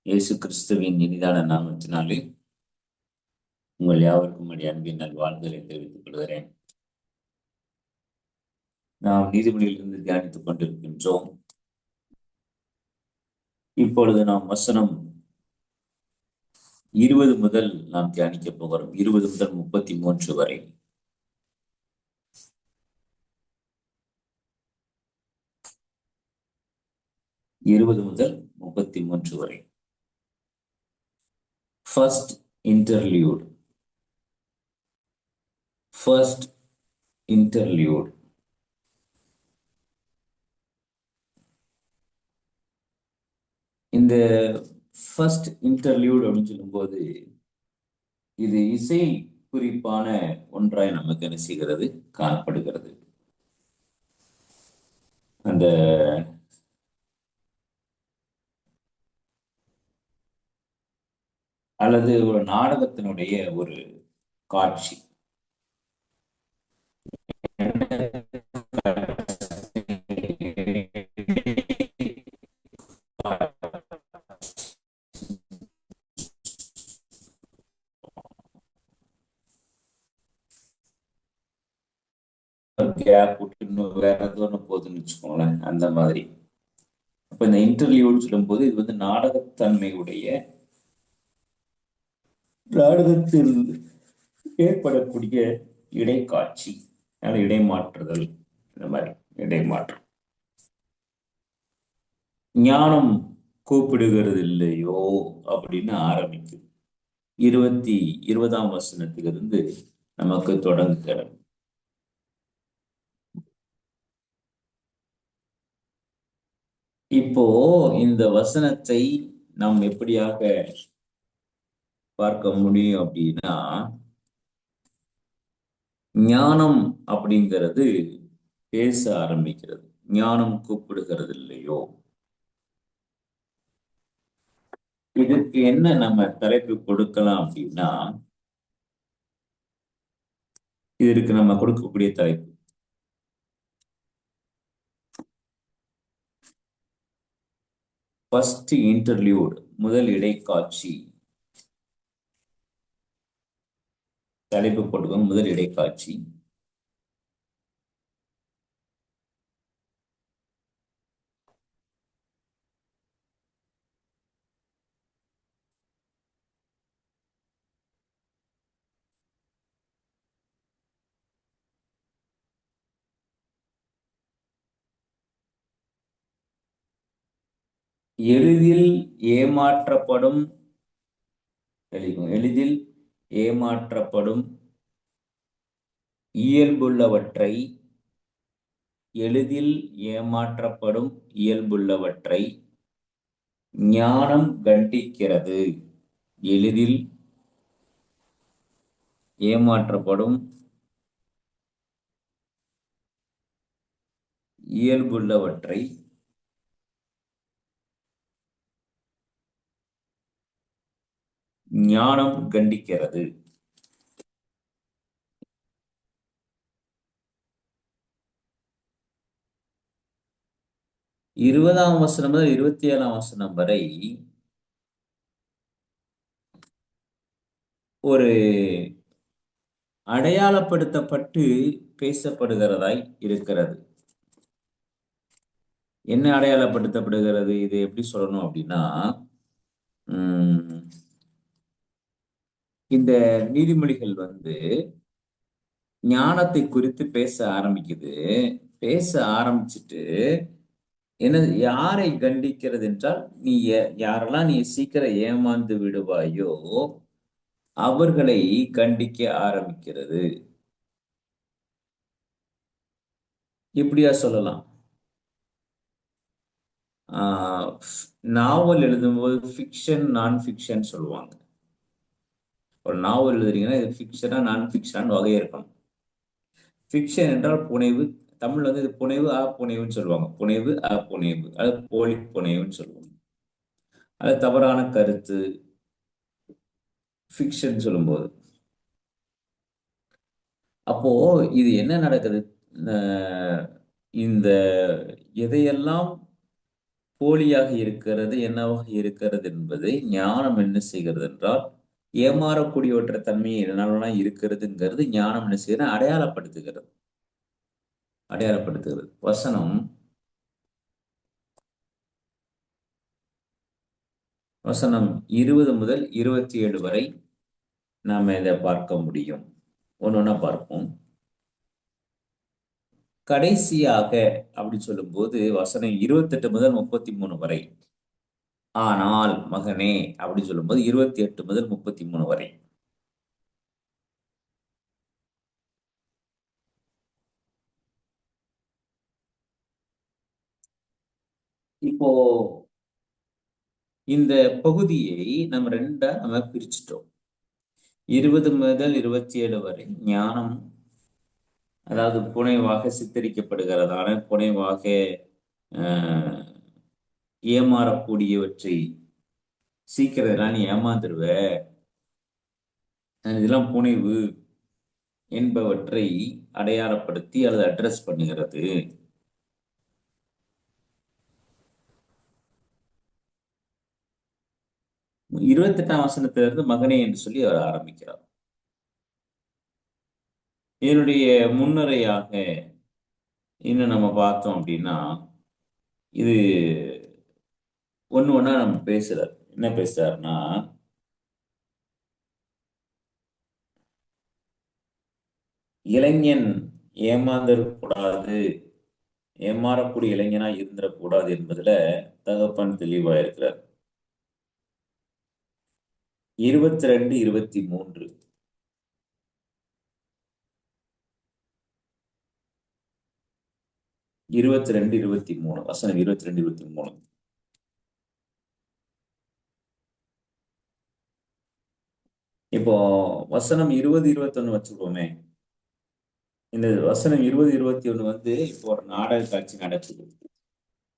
இயேசு கிறிஸ்துவின் இனிதான நாமத்தினாலே உங்கள் யாவருக்கும் அடி அன்பின் நல்வாழ்த்துதலை தெரிவித்துக் கொள்கிறேன். நாம் நீதிமொழியிலிருந்து தியானித்துக் கொண்டிருக்கின்றோம். இப்பொழுது நாம் வசனம் 20 முதல் நாம் தியானிக்க போகிறோம். 20 முதல் 33 வரை. இருபது முதல் 33 வரை. First interlude. First interlude. இந்த ஃபர்ஸ்ட் இன்டர்லியூட் அப்படின்னு சொல்லும்போது இது இசை குறிப்பான ஒன்றாய் நமக்கு என்ன செய்கிறது, காணப்படுகிறது. அந்த அல்லது ஒரு நாடகத்தினுடைய ஒரு காட்சி. கேப் விட்டு இன்னும் வேற ஏதோ ஒன்று போகுதுன்னு வச்சுக்கோங்களேன், அந்த மாதிரி. அப்ப இந்த இன்டர்வியூன்னு சொல்லும் போது இது நாடகத்தன்மையுடைய நாடகத்தில் ஏற்படக்கூடிய இடைக்காட்சி, இடைமாற்றுதல், இந்த மாதிரி இடைமாற்றம். ஞானம் கூப்பிடுகிறது இல்லையோ அப்படின்னு ஆரம்பிக்குது. 20ஆம் வசனத்திலிருந்து நமக்கு தொடங்குகிறது. இப்போ இந்த வசனத்தை நாம் எப்படியாக பார்க்க முடியும் அப்படின்னா, ஞானம் அப்படிங்கிறது பேச ஆரம்பிக்கிறது. ஞானம் கூப்பிடுகிறது இல்லையோ. இதுக்கு என்ன நம்ம தலைப்பு கொடுக்கலாம் அப்படின்னா, இதற்கு நம்ம கொடுக்கக்கூடிய தலைப்பு ஃபர்ஸ்ட் இன்டர்லியூட், முதல் இடைக்காட்சி. தலைப்பு போட்டுக்கோங்க, முதல் இடைக்காட்சி. எளிதில் ஏமாற்றப்படும் எளிதில் ஏமாற்றப்படும் இயல்புள்ளவற்றை எளிதில் ஏமாற்றப்படும் இயல்புள்ளவற்றை ஞானம் கண்டிக்கிறது. எளிதில் ஏமாற்றப்படும் இயல்புள்ளவற்றை ஞானம் கண்டிக்கிறது. இருபதாம் வசனம் முதல் 27ஆம் வசனம் வரை ஒரு அடையாளப்படுத்தப்பட்டு பேசப்படுகிறதாய் இருக்கிறது. என்ன அடையாளப்படுத்தப்படுகிறது? இது எப்படி சொல்லணும் அப்படின்னா, இந்த நீதிமொழிகள் ஞானத்தை குறித்து பேச ஆரம்பிக்குது. பேச ஆரம்பிச்சுட்டு என்ன, யாரை கண்டிக்கிறது என்றால், நீ யாரெல்லாம் நீ சீக்கிரம் ஏமாந்து விடுவாயோ அவர்களை கண்டிக்க ஆரம்பிக்கிறது. இப்படியா சொல்லலாம். நாவல் எழுதும்போது ஃபிக்ஷன், நான் ஃபிக்ஷன் சொல்லுவாங்க. ஒரு நாவல் எழுதுறீங்கன்னா இது ஃபிக்ஷனா நான் ஃபிக்ஷனான்னு வகை இருக்கணும். ஃபிக்ஷன் என்றால் புனைவு. தமிழ்ல இது புனைவு, புனைவுன்னு சொல்லுவாங்க. புனைவு, புனைவு, அது போலி புனைவுன்னு சொல்லுவாங்க. அது தவறான கருத்து ஃபிக்ஷன் சொல்லும்போது. அப்போ இது என்ன நடக்குது? இந்த எதையெல்லாம் போலியாக இருக்கிறது, என்னவாக இருக்கிறது என்பதை ஞானம் என்ன செய்கிறது என்றால், ஏமாறக்கூடியவற்ற தன்மை என்னவெல்லாம் இருக்கிறதுங்கிறது ஞானம் என்ன செய்கிறது? அடையாளப்படுத்துகிறது. அடையாளப்படுத்துகிறது. வசனம் வசனம் 20 முதல் 27 வரை நாம இதை பார்க்க முடியும். ஒன்னொன்னா பார்ப்போம். கடைசியாக அப்படி சொல்லும்போது வசனம் 28 முதல் 33 வரை. ஆனால் மகனே அப்படி சொல்லும்போது 28 முதல் 33 வரை. இப்போ இந்த பகுதியை நம்ம ரெண்டா நம்ம பிரிச்சுட்டோம். 20 முதல் 27 வரை ஞானம், அதாவது புனைவாக சித்தரிக்கப்படுகிறதான, புனைவாக ஏமாறக்கூடியவற்றை சீக்கிரம் நீ ஏமாந்துருவ, இதெல்லாம் புனைவு என்பவற்றை அடையாளப்படுத்தி அல்லது அட்ரஸ் பண்ணுகிறது. 28ஆம் வசனத்திலிருந்து மகனே என்று சொல்லி அவர் ஆரம்பிக்கிறார். இதனுடைய முன்னுரையாக இன்னும் நம்ம பார்த்தோம் அப்படின்னா, இது ஒண்ணா நம்ம பேசுறார். என்ன பேசுறாருன்னா, இளைஞன் ஏமாந்துடக்கூடாது, ஏமாறக்கூடிய இளைஞனா இருந்துடக்கூடாது என்பதுல தகப்பன் தெளிவா இருக்கிறார். 22, 23. வசனம் 22, 23. இப்போ வசனம் 20, 21 வச்சுக்கோமே. இந்த வசனம் 20, 21 வந்து இப்போ ஒரு நாடக காட்சி நடக்குது.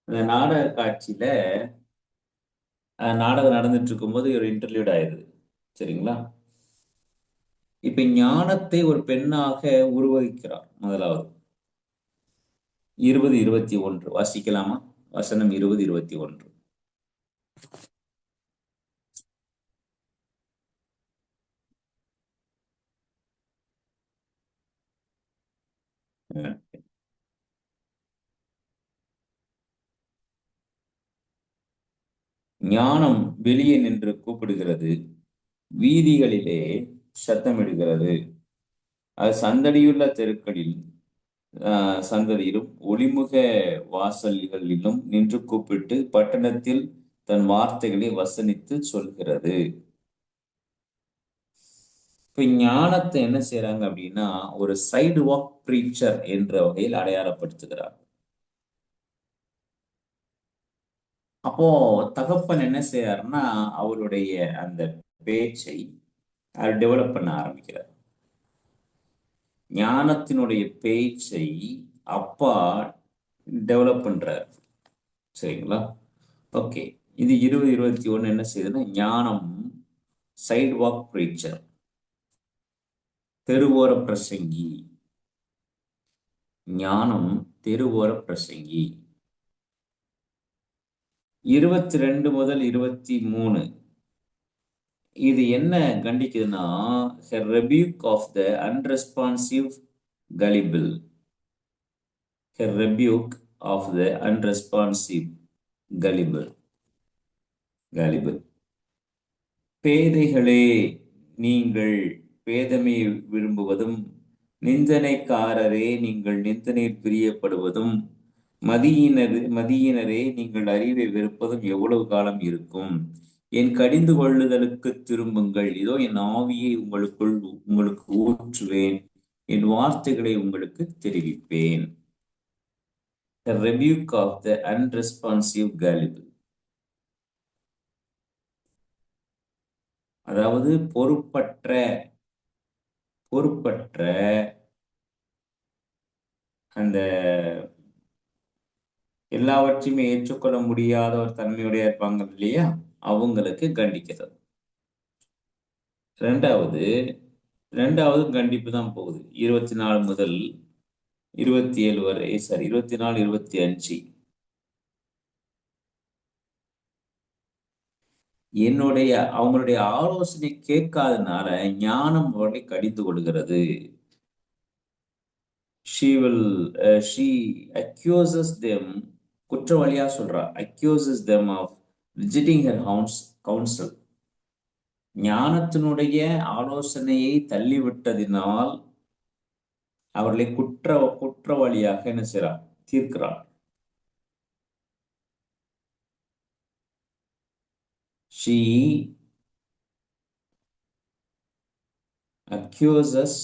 அந்த நாடக காட்சியில நாடகம் நடந்துட்டு இருக்கும்போது ஒரு இன்டர்வியூட் ஆயிருது. சரிங்களா? இப்ப ஞானத்தை ஒரு பெண்ணாக உருவகிக்கிறார். முதலாவது 20, 21 வாசிக்கலாமா? வசனம் 20, 21. ஞானம் வெளியே நின்று கூப்பிடுகிறது, வீதிகளிலே சத்தமிடுகிறது, அது சந்தடியுள்ள தெருக்களில் சந்ததியிலும் ஒளிமுக வாசல்களிலும் நின்று கூப்பிட்டு பட்டணத்தில் தன் வார்த்தைகளை வசனித்து சொல்கிறது. இப்ப ஞானத்தை என்ன செய்யறாங்க அப்படின்னா, ஒரு சைடு வாக் பிரீச்சர் என்ற வகையில் அடையாளப்படுத்துகிறார். அப்போ தகப்பன் என்ன செய்யறாருன்னா, அவருடைய அந்த பேச்சை அவர் டெவலப் பண்ண ஆரம்பிக்கிறார். ஞானத்தினுடைய பேச்சை அப்பா டெவலப் பண்றார். சரிங்களா? ஓகே. இது 20, 21 என்ன செய்யுதுன்னா, ஞானம் சைடு வாக் பிரீச்சர், தெருவோர பிரசங்கி. ஞானம் தெருவோர பிரசங்கி. 22 முதல் 23 இது என்ன கண்டிக்குதுன்னா, rebuke of the unresponsive gullible. rebuke of the unresponsive gullible. பேதைகளே, நீங்கள் பேதமை விரும்புவதும், நிந்தனைக்காரரே நீங்கள் நிந்தனை பிரியப்படுவதும், மதியினரே நீங்கள் அறிவை வெறுப்பதும் எவ்வளவு காலம் இருக்கும்? என் கடிந்து கொள்ளுதலுக்கு திரும்புங்கள், இதோ என் ஆவியை உங்களுக்கு ஊற்றுவேன், என் வார்த்தைகளை உங்களுக்கு தெரிவிப்பேன். The rebuke of the unresponsive gullible. அதாவது பொறுப்பற்ற அந்த எல்லாவற்றையுமே ஏற்றுக்கொள்ள முடியாத ஒரு தன்மையுடைய இருப்பாங்க இல்லையா, அவங்களுக்கு கண்டிக்கிறது. ரெண்டாவது கண்டிப்பு தான் போகுது. 24 முதல் 27 வரை, 24, 25. அவங்களுடைய ஆலோசனை கேட்காதனால ஞானம் அவர்களை கடிந்து கொள்கிறது. She accuses them, குற்றவாளியா சொல்றா, accuses them of rejecting her counsel. ஞானத்தினுடைய ஆலோசனையை தள்ளிவிட்டதினால் அவர்களை குற்றவாளியாக என்ன செய்றார், தீர்க்கிறார். She accuses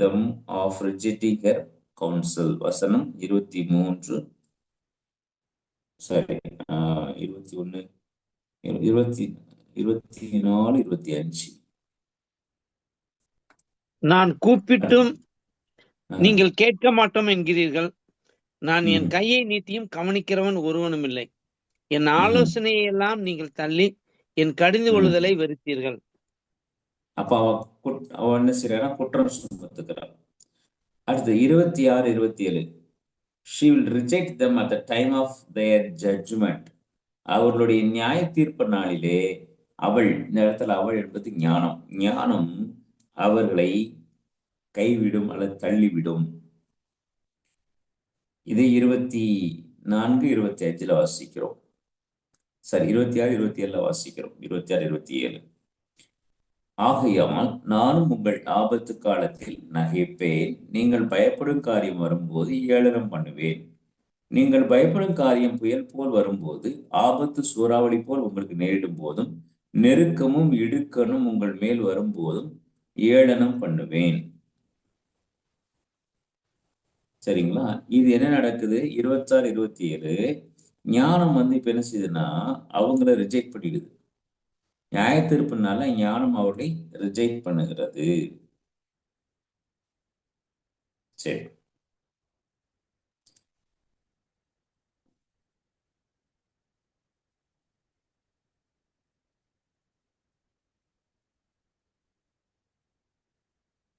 them of rejecting her counsel. வசனம் 23, சாரி 21, 20, 24, 25. நான் கூப்பிட்டும் நீங்கள் கேட்க மாட்டோம் என்கிறீர்கள். நான் என் கையை நீட்டியும் கவனிக்கிறவன் ஒருவனும் இல்லை. என் ஆலோசனையை எல்லாம் நீங்கள் தள்ளி என் கடிந்து கொள்ளுதலை வெறுத்தீர்கள். அப்ப அவ என்ன செய்யறா, குற்றம் சுமத்துக்கிறார். அடுத்து 26, 27. She will reject them at the time of their judgment. அவர்களுடைய நியாய தீர்ப்பு நாளிலே அவள், இந்த இடத்துல அவள் என்பது ஞானம், ஞானம் அவர்களை கைவிடும் அல்லது தள்ளிவிடும். இதை 24, 25 வாசிக்கிறோம். சரி, 26, 27 வாசிக்கிறோம். 26, 27. ஆகையால் நானும் உங்கள் ஆபத்து காலத்தில் நகைப்பேன். நீங்கள் பயப்படும் காரியம் வரும்போது ஏளனம் பண்ணுவேன். நீங்கள் பயப்படும் காரியம் புயல் போல் வரும்போது, ஆபத்து சூறாவளி போல் உங்களுக்கு நேரிடும் போதும், நெருக்கமும் இடுக்கணும் உங்கள் மேல் வரும்போதும் ஏளனம் பண்ணுவேன். சரிங்களா? இது என்ன நடக்குது? 26, 27. ஞானம் இப்ப என்ன செய்யுதுன்னா அவங்கள ரிஜெக்ட் பண்ணிடுது. நியாய தீர்ப்புனால ஞானம் அவர்களை ரிஜெக்ட் பண்ணுகிறது. சரி,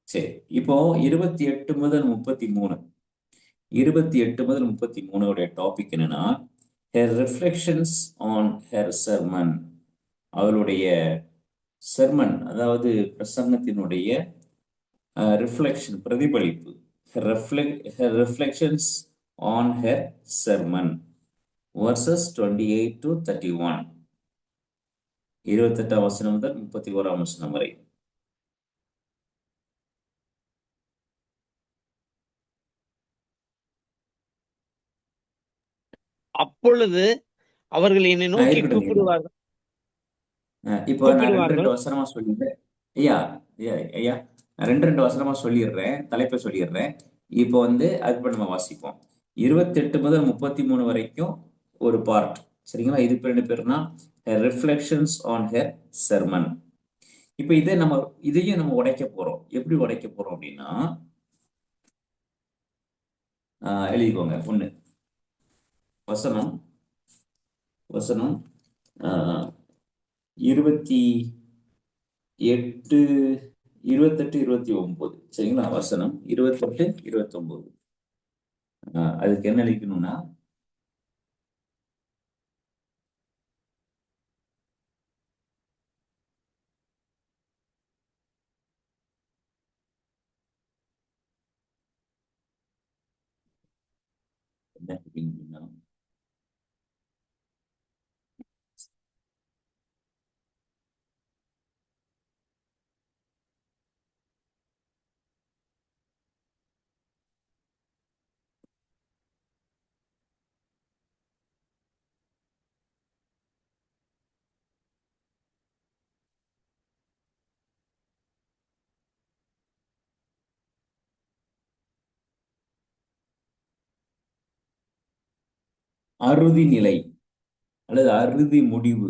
சரி. இப்போ 28 முதல் 33, 28 முதல் 33 டாபிக் என்னன்னா, her reflections on her sermon. அவளுடைய செர்மன், அதாவது பிரசங்கத்தினுடைய ரிஃப்ளெக்ஷன், பிரதிபலிப்பு. her reflections on her sermon, verses 28 to 31. 28 வசனம் முதல் 31 வசனம் வரை. அப்பொழுது அவர்கள் என்னை நோக்கி கூப்பிடுவார்கள். இப்போ நான் 2 வசனமா சொல்லிடுறேன். ஐயா ஐயா நான் 2 வசனமா சொல்லிடுறேன், தலைப்பை சொல்லிடுறேன். இப்போ அதுக்கு நம்ம வாசிப்போம். 28 முதல் 33 வரைக்கும் ஒரு பார்ட். சரிங்களா? இது பேர் என்ன பேருனா ரிஃப்ளெக்ஷன்ஸ் ஆன் ஹர் செர்மன். இப்போ இதையும் நம்ம உடைக்க போறோம். எப்படி உடைக்க போறோம் அப்படின்னா, எழுதிக்கோங்க. 1 வசனம் 28, 28, 29. சரிங்களா? வசனம் 28, 29. அதுக்கு என்ன அளிக்கணும்னா, என்ன அப்படின்னா, அறுதி நிலை அல்லது அறுதி முடிவு.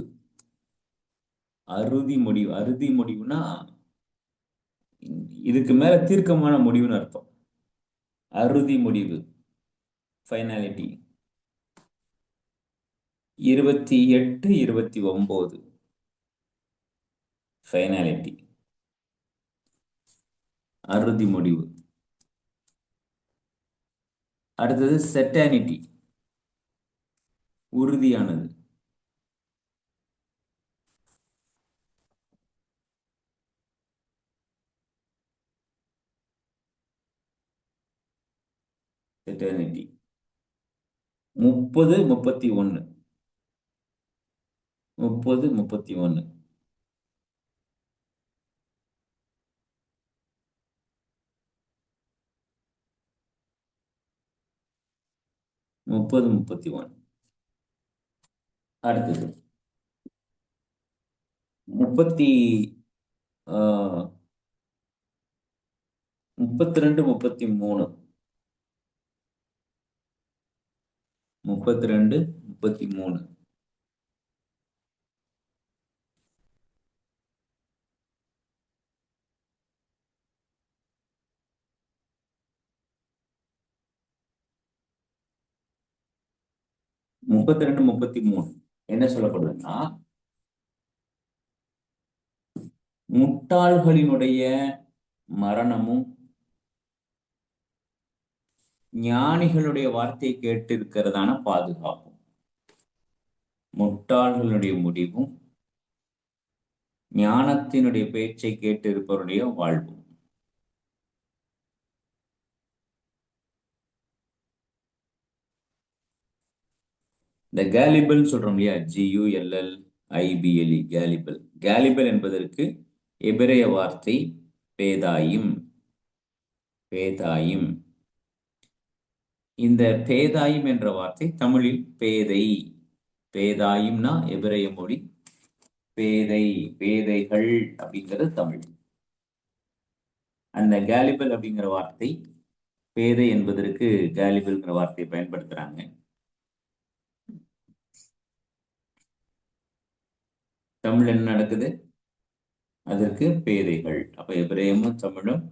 அறுதி முடிவுனா இதுக்கு மேல தீர்க்கமான முடிவுன்னு அர்த்தம். அறுதி முடிவு, ஃபைனாலிட்டி. 28, 29 ஃபைனாலிட்டி, அறுதி முடிவு. அடுத்தது செட்டானிட்டி, உறுதியானது. எட்டர்னிட்டி. 30 31. 30 31. 30 31. அடுத்தது 32 33. 32 33. 32 33 என்ன சொல்லப்படுதுன்னா, முட்டாள்களினுடைய மரணமும் ஞானிகளுடைய வார்த்தையை கேட்டு இருக்கிறதான பாதுகாப்பும். முட்டாள்களுடைய முடிவும் ஞானத்தினுடைய பேச்சை கேட்டு இருப்பவருடைய வாழ்வும். இந்த கேலிபிள் சொல்றோம் இல்லையா, GULLIBLE, கேலிபிள். கேலிபிள் என்பதற்கு எபிரேய வார்த்தை பேதாயிம். பேதாயிம். இந்த பேதாயிம் என்ற வார்த்தை தமிழில் பேதை. பேதாயிம்னா எபிரேய மொழி, பேதை, பேதைகள் அப்படிங்கிறது தமிழ். அந்த கேலிபிள் அப்படிங்கிற வார்த்தை பேதை என்பதற்கு கேலிபிள்ங்கிற வார்த்தையை பயன்படுத்துறாங்க. தமிழ் என்ன நடக்குது? அதற்கு பேதைகள். அப்ப எபிரேயமும் தமிழும்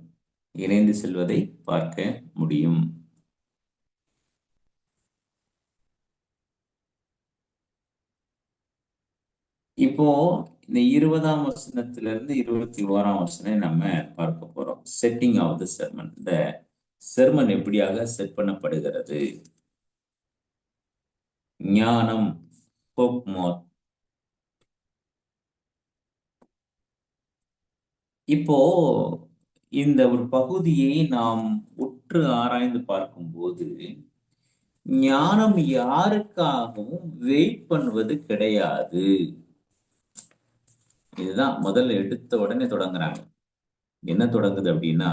இணைந்து செல்வதை பார்க்க முடியும். இப்போ இந்த 20ஆம் வசனத்திலிருந்து 21ஆம் வசனம் நம்ம பார்க்க போறோம். Setting of the sermon. இந்த செர்மன் எப்படியாக செட் பண்ணப்படுகிறது? ஞானம், ஹோப்மோத். இப்போ இந்த ஒரு பகுதியை நாம் உற்று ஆராய்ந்து பார்க்கும்போது, ஞானம் யாருக்காகவும் வெயிட் பண்ணுவது கிடையாது. இதுதான் முதல்ல எடுத்த உடனே தொடங்குறாங்க. என்ன தொடங்குது அப்படின்னா,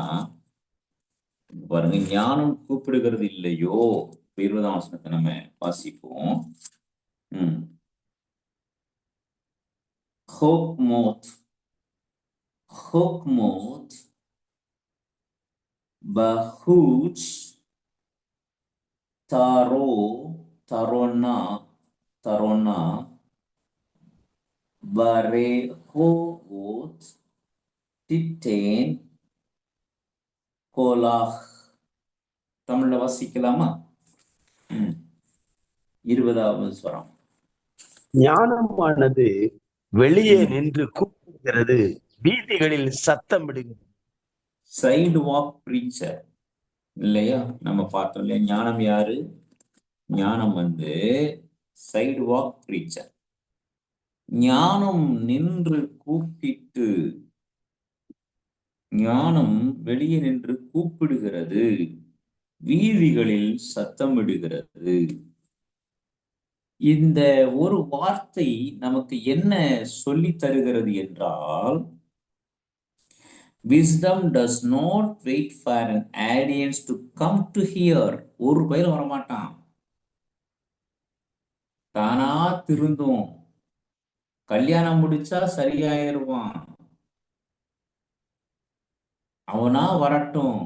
பாருங்க, ஞானம் கூப்பிடுகிறது இல்லையோ. 20ஆம் வசனத்தை நம்ம வாசிப்போம். ஹோப்மோத், ஹோப்மோத் பஹூச் தாரோ, தரோனா, தரோனா பரேஹோத் டிட்டேன் கோலாஹ். தமிழ்ல வாசிக்கலாமா? 20ஆவது ஸ்வரம். ஞானமானது வெளியே நின்று கூப்பிடுகிறது, வீதிகளில் சத்தம் விடுகிறது. சைடு வாக் பிரீச்சர் இல்லையா? நம்ம பார்த்தோம் இல்லையா? ஞானம் யாரு? ஞானம் சைடு வாக் பிரீச்சர். ஞானம் நின்று கூப்பிட்டு, ஞானம் வெளியே நின்று கூப்பிடுகிறது, வீதிகளில் சத்தமிடுகிறது. இந்த ஒரு வார்த்தை நமக்கு என்ன சொல்லி தருகிறது என்றால், wisdom does not wait for an audience to come to hear. ஒரு பயிலும் வரமாட்டான், தானா திருந்தும், கல்யாணம் முடிச்சா சரியாயிருவான், அவனா வரட்டும்,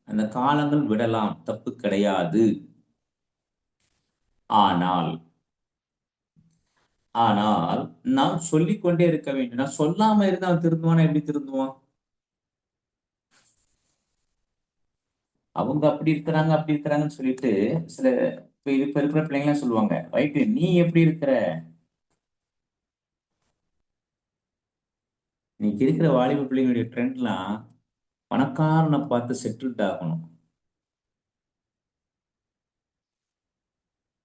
அந்த காலங்கள் விடலாம், தப்பு கிடையாது. ஆனால் ஆனால் நாம் சொல்லிக்கொண்டே இருக்க வேண்டும். நான் சொல்லாம இருந்தா அவன் திருந்துவானா? எப்படி திருந்துவான்? அவங்க அப்படி இருக்கிறாங்க, அப்படி இருக்கிறாங்கன்னு சொல்லிட்டு சில இப்ப இருக்கிற பிள்ளைங்களாம் சொல்லுவாங்க, ரைட்டு, நீ எப்படி இருக்கிற? இன்னைக்கு இருக்கிற வாலிப பிள்ளைங்களுடைய ட்ரெண்ட்லாம் பணக்காரனை பார்த்து செட்டில்ட் ஆகணும்.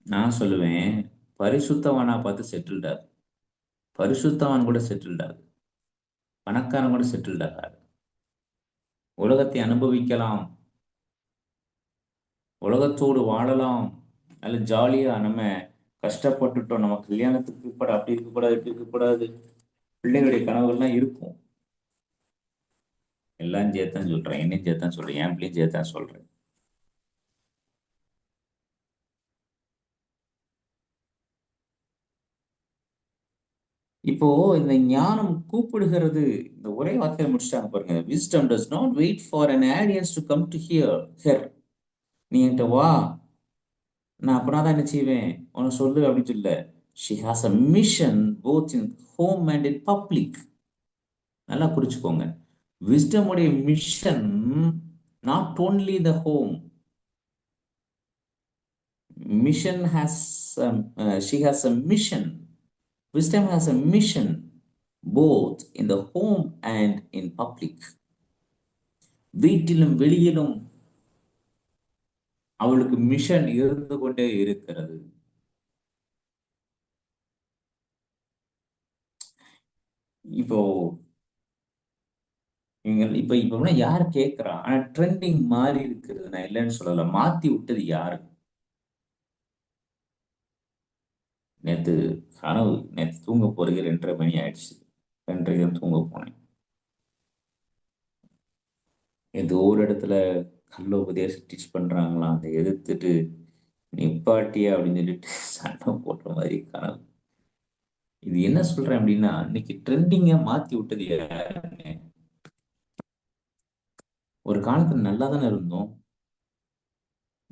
நான் சொல்லுவேன், பரிசுத்தவானா பார்த்து செட்டில்ட் ஆகு. பரிசுத்தவான் கூட செட்டில்ட் ஆகு, பணக்காரன் கூட செட்டில்ட் ஆகாது. உலகத்தை அனுபவிக்கலாம், உலகத்தோடு வாழலாம், நல்ல ஜாலியா நம்ம கஷ்டப்பட்டுட்டோம், நம்ம கல்யாணத்துக்கு இருக்கக்கூடாது, அப்படி இருக்கக்கூடாது, இப்படி இருக்கக்கூடாது, பிள்ளைகளுடைய கனவுகள்லாம் இருக்கும். எல்லாம் சேர்த்தான் சொல்றேன், என்னையும் சேர்த்தான் சொல்றேன், என் பிள்ளையும் சேர்த்தான் சொல்றேன். இப்போ இந்த ஞானம் கூப்பிடுகிறது, இந்த ஒரே வார்த்தையில முடிச்சிட்டாங்க பாருங்க. Wisdom does not wait for an audience to come to hear her. நீ என்கிட்ட வா, நான் அப்படின்னா தான் என்ன செய்வேன், உனக்கு சொல்லு அப்படின்னு சொல்ல. She has a mission both in home and in public. நல்லா குறிச்சுக்கோங்க. Wisdom உடைய mission not only the home. Mission has she has a mission. Wisdom has a mission both in the home and in public. வீட்டிலும் வெளியிலும் அவளுக்கு mission இருந்து கொண்டே இருக்கிறது. இப்போ இப்ப இப்ப யாரு கேட்கிறா? ஆனா ட்ரெண்டிங் மாறி இருக்கிறது, நான் இல்லைன்னு சொல்லல. மாத்தி விட்டது யாரு? நேத்து கனவு, நேத்து தூங்க போறதுக்கு 2:30 மணி ஆயிடுச்சு. 2:30 தான் தூங்க போனேன். ஏதோ ஒரு இடத்துல கள்ள உபதேசம் டீச் பண்றாங்களாம், அதை எதிர்த்துட்டு நிப்பாட்டியா அப்படின்னு சொல்லிட்டு சண்டை போட்ட மாதிரி கனவு. இது என்ன சொல்றேன் அப்படின்னா, இன்னைக்கு ட்ரெண்டிங்க மாத்தி விட்டது யாருங்க? ஒரு காலத்துல நல்லா தானே இருந்தோம்,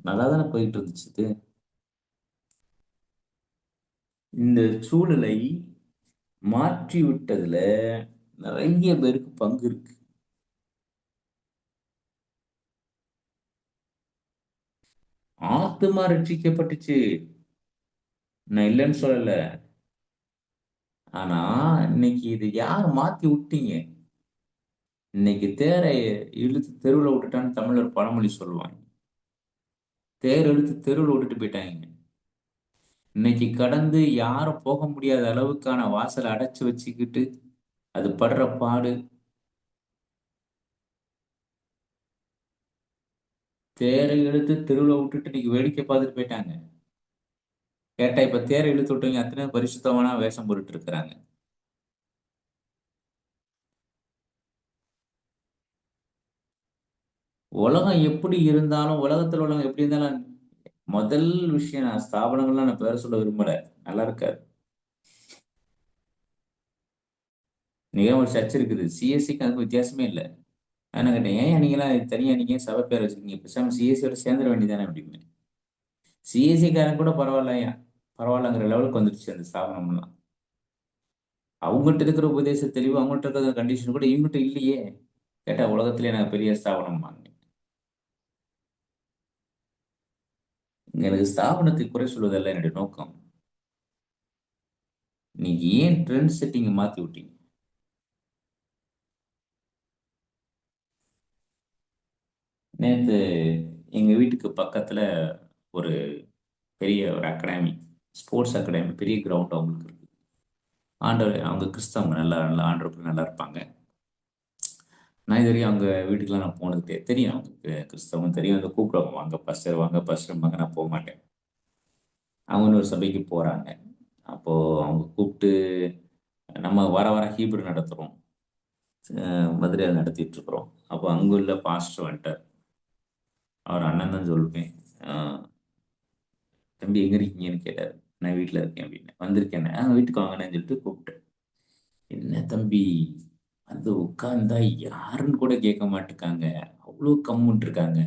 நல்லா தானே போயிட்டு இருந்துச்சு. இந்த சூழலை மாற்றி விட்டதுல நிறைய பேருக்கு பங்கு இருக்கு. ஆத்துமா ரட்சிக்கப்பட்டுச்சு, நான் இல்லைன்னு சொல்லல. ஆனா இன்னைக்கு இது யார் மாத்தி விட்டீங்க? இன்னைக்கு தேரை இழுத்து தெருவில் விட்டுட்டான்னு தமிழர் பழமொழி சொல்லுவாங்க. தேர் இழுத்து தெருவில் விட்டுட்டு போயிட்டாங்க. இன்னைக்கு கடந்து யாரும் போக முடியாத அளவுக்கான வாசலை அடைச்சு வச்சுக்கிட்டு அது படுற பாடு. தேரை இழுத்து தெருவில் விட்டுட்டு இன்னைக்கு வேடிக்கை பார்த்துட்டு போயிட்டாங்க. கேட்டா இப்ப தேரை இழுத்து விட்டவங்க அத்தனை பரிசுத்தமான வேஷம் போட்டுட்டு இருக்கிறாங்க. உலகம் எப்படி இருந்தாலும், உலகத்துல உள்ளவங்க எப்படி இருந்தாலும், முதல் விஷயம், நான் ஸ்தாபனங்கள்லாம் நான் பேர சொல்ல விரும்பல, நல்லா இருக்காது. நீங்க ஒரு சர்ச் இருக்குது, சிஎஸ்சிக்கு அதுக்கு வித்தியாசமே இல்லை. நான் கேட்டேன், ஏன் நீங்களாம் தனியா நீங்க சபை பேர் வச்சிருக்கீங்க, பேசாம சிஎஸ்சியோட சேர்ந்துட வேண்டியதானே அப்படின்னு. சிஎஸ்சிக்காரன் கூட பரவாயில்லையா, பரவாயில்லங்கிற லெவலுக்கு வந்துருச்சு அந்த ஸ்தாபனம்லாம். அவங்ககிட்ட இருக்கிற உபதேச தெளிவு, அவங்கள்ட்ட இருக்கிற கண்டிஷன் கூட இவங்ககிட்ட இல்லையே. கேட்டா உலகத்திலே நான் பெரிய ஸ்தாபனம் வாங்க. எனக்கு ஸ்தாபனத்தை குறை சொல்வதல்ல என்னுடைய நோக்கம். நீங்க ஏன் ட்ரெண்ட் செட்டிங் மாத்தி விட்டீங்க? நேத்து எங்க வீட்டுக்கு பக்கத்துல ஒரு பெரிய ஒரு அகாடமி, ஸ்போர்ட்ஸ் அகாடமி, பெரிய கிரவுண்ட் அவங்களுக்கு இருக்கு. ஆண்டவர் அவங்க கிறிஸ்தவங்க, நல்லா நல்லா ஆண்டவருக்கு நல்லா இருப்பாங்க. நான் இது வரையும் அவங்க வீட்டுக்கெல்லாம் நான் போனது தெரியும், அவங்களுக்கு கிறிஸ்தவங்க தெரியும். அதை கூப்பிடுவாங்க, வாங்க பாஸ்டர், வாங்க பாஸ்டர், வாங்க. நான் போக மாட்டேன். அவங்க ஒரு சபைக்கு போறாங்க. அப்போ அவங்க கூப்பிட்டு, நம்ம வர வர ஹீப்ரு நடத்துறோம், மதுரையில் நடத்திட்டு இருக்கிறோம். அப்போ அங்க உள்ள பாஸ்டர் வந்துட்டார். அவர் அண்ணன் தான் சொல்லுவேன். தம்பி எங்க இருக்கீங்கன்னு கேட்டாரு. நான் வீட்டில் இருக்கேன் அப்படின்னு. வந்திருக்கேன், வீட்டுக்கு வாங்கினேன்னு சொல்லிட்டு கூப்பிட்டேன். என்ன தம்பி, வந்து உட்கார்ந்தா யாருன்னு கூட கேட்க மாட்டேக்காங்க, அவ்வளோ கம்முன்ட்டு இருக்காங்க.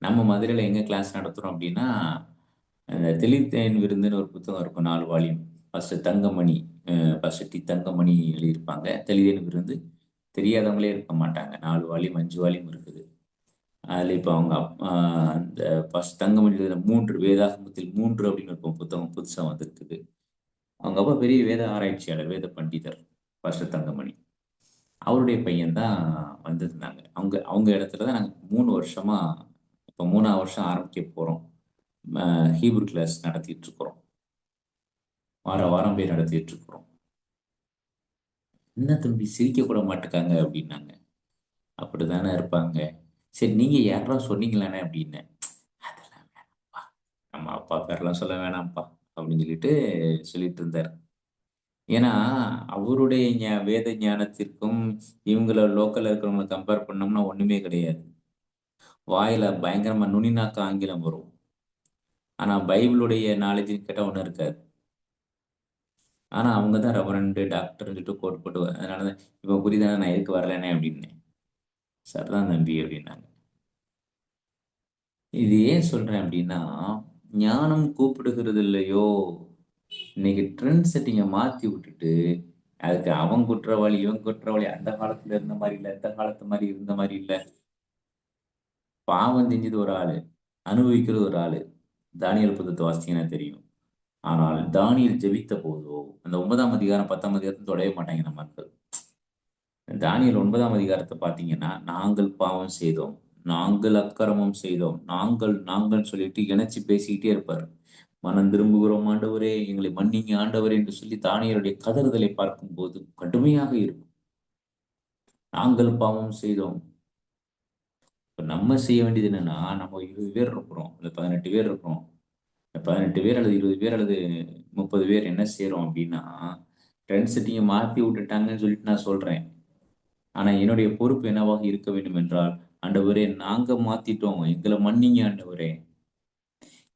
நம்ம மதுரையில் எங்க கிளாஸ் நடத்துறோம் அப்படின்னா, அந்த தெளித்தேன் விருந்துன்னு ஒரு புத்தகம் இருக்கும், 4 volume. First Thangamani, first T Thangamani எழுதியிருப்பாங்க. தெளிதேன் விருந்து தெரியாதவங்களே இருக்க மாட்டாங்க. 4 வால்யூம் 5 வால்யூம் இருக்குது. அதில் இப்போ அவங்க அந்த ஃபர்ஸ்ட் தங்கமணி எழுதின 3 வேதாகமத்தில் 3 அப்படின்னு ஒரு புத்தகம் புதுசாக வந்திருக்குது. அவங்க அப்பா பெரிய வேத ஆராய்ச்சியாளர், வேத பண்டிதர் ஃபர்ஸ்ட் தங்கமணி. அவருடைய பையன் தான் வந்திருந்தாங்க. அவங்க அவங்க இடத்துல தான் நாங்கள் 3 வருஷமா, இப்போ 3ஆவது வருஷம் ஆரம்பிக்க போகிறோம், ஹீப்ரு கிளாஸ் நடத்திட்டு இருக்கிறோம். வாரம் வாரம் போய் நடத்திட்டு இருக்கிறோம். என்ன தம்பி சிரிக்க கூட மாட்டுக்காங்க அப்படின்னாங்க. அப்படிதானே இருப்பாங்க. சரி நீங்க யாரா சொன்னீங்களானே அப்படின்னு. அப்பா பேரெல்லாம் சொல்ல வேணாம்ப்பா அப்படின்னு சொல்லிட்டு இருந்தார். ஏன்னா அவருடைய வேத ஞானத்திற்கும் இவங்கள லோக்கல்ல இருக்கிறவங்களை கம்பேர் பண்ணோம்னா ஒண்ணுமே கிடையாது. வாயில பயங்கரமா நுனிநாக்கு ஆங்கிலம் வரும். ஆனா பைபிளுடைய நாலேஜ்னு கேட்டா ஒண்ணும் இருக்காது. ஆனா அவங்க தான் ரெவரண்டு டாக்டர்னு சொல்லிட்டு கோட் போட்டு அதனாலதான் இப்ப புரியுதானே நான் எதுக்கு வரலனே அப்படின்னு. சரிதான் தம்பி அப்படின்னாங்க. இது ஏன் சொல்றேன் அப்படின்னா, ஞானம் கூப்பிடுகிறது இல்லையோ, இன்னைக்கு ட்ரெண்ட் செட்டிங்கை மாத்தி விட்டுட்டு அதுக்கு அவன் குற்றவாளி இவன் குற்றவாளி, அந்த காலத்துல இருந்த மாதிரி இல்ல, இந்த காலத்து மாதிரி இருந்த மாதிரி இல்ல. பாவம் செஞ்சது ஒரு ஆளு, அனுபவிக்கிறது ஒரு ஆளு. தானியேல் புத்தகத்தை வாசிச்சீங்கன்னா தெரியும். ஆனால் தானியேல் ஜெபித்த போதோ அந்த 9ஆம் அதிகாரம் 10ஆம் அதிகாரத்தை தொடவே மாட்டாங்க நம்ம மக்கள். தானியேல் 9ஆம் அதிகாரத்தை பார்த்தீங்கன்னா, நாங்கள் பாவம் செய்தோம், நாங்கள் அக்கிரமம் செய்தோம், நாங்கள் நாங்கள் சொல்லிட்டு இணைச்சு பேசிக்கிட்டே இருப்பார். மனம் திரும்புகிறோம் ஆண்டவரே, எங்களை மன்னிங்க ஆண்டவரே என்று சொல்லி தானியேலுடைய கதறுதலை பார்க்கும்போது கடுமையாக இருக்கும். நாங்கள் பாவம் செய்தோம். இப்ப நம்ம செய்ய வேண்டியது என்னன்னா, நம்ம 20 பேர் இருக்கிறோம், இல்லை 18 பேர் இருக்கிறோம். 18 பேர் அல்லது 20 பேர் அல்லது 30 பேர் என்ன செய்யறோம் அப்படின்னா, ட்ரெண்ட் செட்டிங்கை மாத்தி விட்டுட்டாங்கன்னு சொல்லிட்டு நான் சொல்றேன். ஆனா என்னுடைய பொறுப்பு என்னவாக இருக்க வேண்டும் என்றால், ஆண்டவரே நாங்க மாத்திட்டோம், எங்களை மன்னிங்க ஆண்டவரே,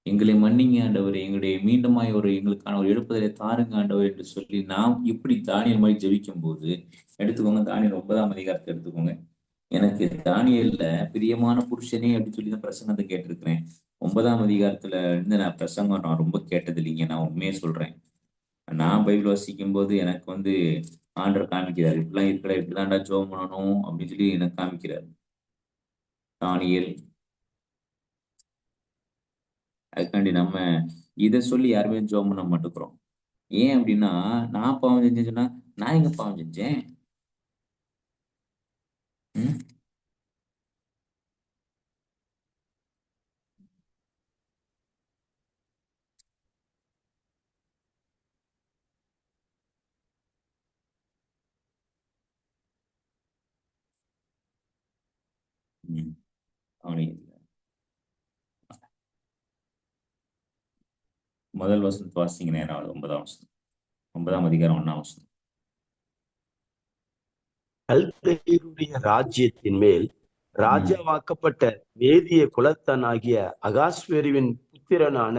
எங்களை மன்னிங்க ஆண்டவரே, எங்களுடைய மீண்டுமாய் எங்களுக்கான ஒரு எழுப்புதலை தாருங்க ஆண்டவரே என்று சொல்லி நாம் இப்படி தானியேல் மாதிரி ஜெபிக்கும் போது, எடுத்துக்கோங்க தானியேல் 9ஆம் அதிகாரத்தை எடுத்துக்கோங்க. எனக்கு தானியேல்ல பிரியமான புருஷனே அப்படின்னு சொல்லி தான் பிரசங்கத்தை கேட்டிருக்கிறேன். 9ஆம் அதிகாரத்துல இருந்து நான் பிரசங்கம் நான் ரொம்ப கேட்டது இல்லைங்க, நான் உண்மையே சொல்றேன். நான் பைபிள் வாசிக்கும் போது எனக்கு ஆண்டவர் காமிக்கிறார், இப்படிலாம் இருக்கிற இப்படிதான்டா ஜெபம் பண்ணணும் அப்படின்னு சொல்லி எனக்கு காமிக்கிறார். தானியேல். அதுக்காண்டி நம்ம இதை சொல்லி யாருமே ஜெபம் பண்ண மாட்டேங்கிறோம். ஏன் அப்படின்னா, நான் பாவம் செஞ்சேன்னு சொன்னா நான் எங்க பாவம் செஞ்சேன்? ம்? ம். அவனுக்கு முதல் வசனத்தை வாசிங்க, நேரம் 9ஆம் வசனம், 9ஆம் அதிகாரம் 1ஆம் வசனம். கல்தேயருடைய ராஜ்யத்தின் மேல் ராஜாவாக்கப்பட்ட மேதிய குலத்தனாகிய அகாஸ்வேருவின் புத்திரனான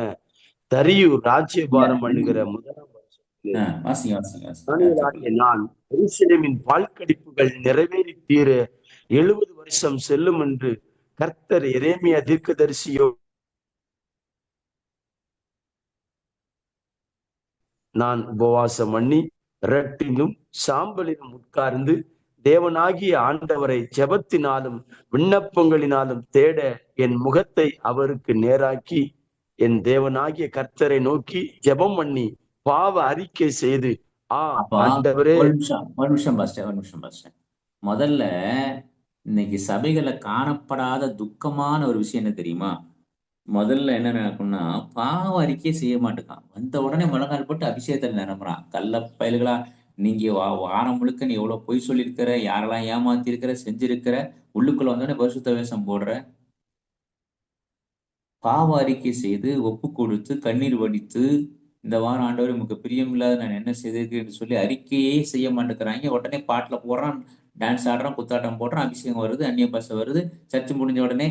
தரியு ராஜ்யபாரம் பண்ணுகிற முதலாம் வருஷத்திலே வாசிங்க வாசிங்க வாசிங்க. தானியேலாகிய நான் எருசலேமின் பாழ்கடிப்புகள் நிறைவேறி தீர 70 வருஷம் செல்லும் என்று கர்த்தர் எரேமியா தீர்க்கதரிசியோ நான் உபவாசம் பண்ணி இரட்டிலும் சாம்பலிலும் உட்கார்ந்து தேவனாகிய ஆண்டவரை ஜெபத்தினாலும் விண்ணப்பங்களினாலும் தேட என் முகத்தை அவருக்கு நேராக்கி என் தேவனாகிய கர்த்தரை நோக்கி ஜெபம் பண்ணி பாவ அறிக்கை செய்து அப்பா ஆண்டவரே. ஒரு நிமிஷம் பாஸ்டர். முதல்ல இன்னைக்கு சபைகளை காணப்படாத துக்கமான ஒரு விஷயம் என்ன தெரியுமா? முதல்ல என்ன நடக்கும்னா, பாவ அறிக்கையே செய்ய மாட்டேங்கான். வந்த உடனே முழங்கால் போட்டு அபிஷேகத்தில் நிரம்புறான். கள்ள பயல்களா, நீங்க வாரம் முழுக்க நீ எவ்வளவு பொய் சொல்லியிருக்கிற, யாரெல்லாம் ஏமாத்தி இருக்கிற, செஞ்சிருக்கிற, உள்ளுக்குள்ள வந்தோடனே பரிசுத்த வேஷம் போடுற. பாவ அறிக்கை செய்து ஒப்பு கொடுத்து கண்ணீர் வடித்து, இந்த வாரம் ஆண்டவர் உமக்கு பிரியமில்லாத நான் என்ன செய்திருக்கேன்னு சொல்லி அறிக்கையே செய்ய மாட்டேங்கிறாங்க. உடனே பாட்டுல போடுறான், டான்ஸ் ஆடுறான், குத்தாட்டம் போடுறான், அபிஷேகம் வருது, அந்நிய பாஷை வருது, சர்ச்சு முடிஞ்ச உடனே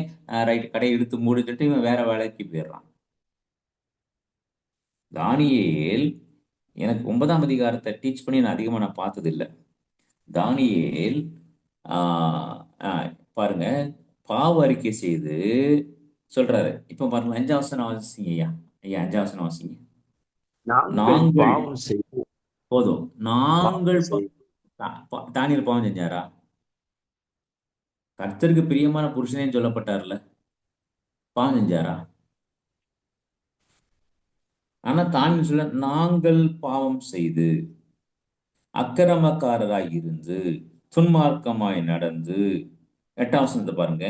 ரைட் கடையை இழுத்து மூடிட்டு இவன் வேற வேலைக்கு போயிடுறான். தானியேல் எனக்கு 9ஆம் அதிகாரத்தை டீச் பண்ணி நான் அதிகமா நான் பார்த்தது இல்லை. தானியேல் பாருங்க, பாவ அறிக்கை செய்து சொல்றாரு. இப்ப பாருங்க 5ஆம் வசனம் வாசிங்க ஐயா. 5ஆம் வசனம் வாசிங்க. நாங்கள் பாவம் செய்வோம். போதும். நாங்கள் தானியேல் பாவம் செஞ்சாரா? கர்த்தருக்கு பிரியமான புருஷனேன்னு சொல்லப்பட்டார்ல, பாவம் செஞ்சாரா? ஆனா தானியேல் சொல்ல, நாங்கள் பாவம் செய்து அக்கிரமக்காரராய் இருந்து துன்மார்க்கமாய் நடந்து. 8ஆம் வசனத்தை பாருங்க,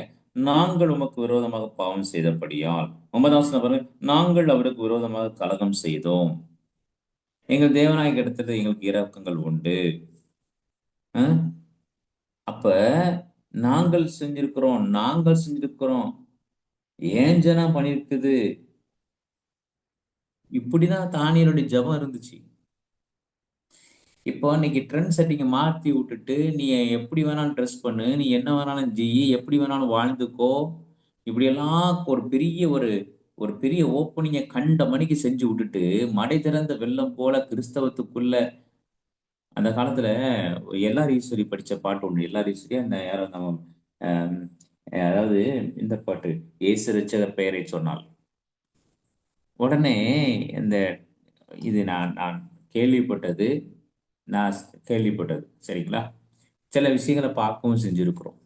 நாங்கள் உமக்கு விரோதமாக பாவம் செய்தபடியால். 9ஆம் வசனம் பாருங்க, நாங்கள் அவருக்கு விரோதமாக கலகம் செய்தோம், எங்கள் தேவனாய் கிடத்தது எங்களுக்கு இரக்கங்கள் உண்டு. அப்ப நாங்கள் செஞ்சிருக்கிறோம் ஏன் ஜனம் பண்ணிருக்குது. இப்படிதான் தானியலுடைய ஜெபம் இருந்துச்சு. இப்போ இன்னைக்கு ட்ரெண்ட் செட்டிங்கை மாத்தி விட்டுட்டு நீ எப்படி வேணாலும் ட்ரெஸ் பண்ணு, நீ என்ன வேணாலும் செய்யி, எப்படி வேணாலும் வாழ்ந்துக்கோ, இப்படியெல்லாம் ஒரு பெரிய ஓப்பனிங்கை கண்ட மணிக்கு செஞ்சு விட்டுட்டு, மடை திறந்த வெள்ளம் போல கிறிஸ்தவத்துக்குள்ள அந்த காலத்துல எல்ஆர் ஈஸ்வரி படிச்ச பாட்டு ஒண்ணு. எல்ஆர் ஈஸ்வரி அந்த யாரோ நம்ம ஆம், அதாவது இந்த பாட்டு, இயேசு ரட்சகர் பெயரை சொன்னால். உடனே இந்த இது நான் கேள்விப்பட்டது, நான் கேள்விப்பட்டது சரிங்களா? சில விஷயங்களை பார்க்கவும் செஞ்சிருக்கிறோம்.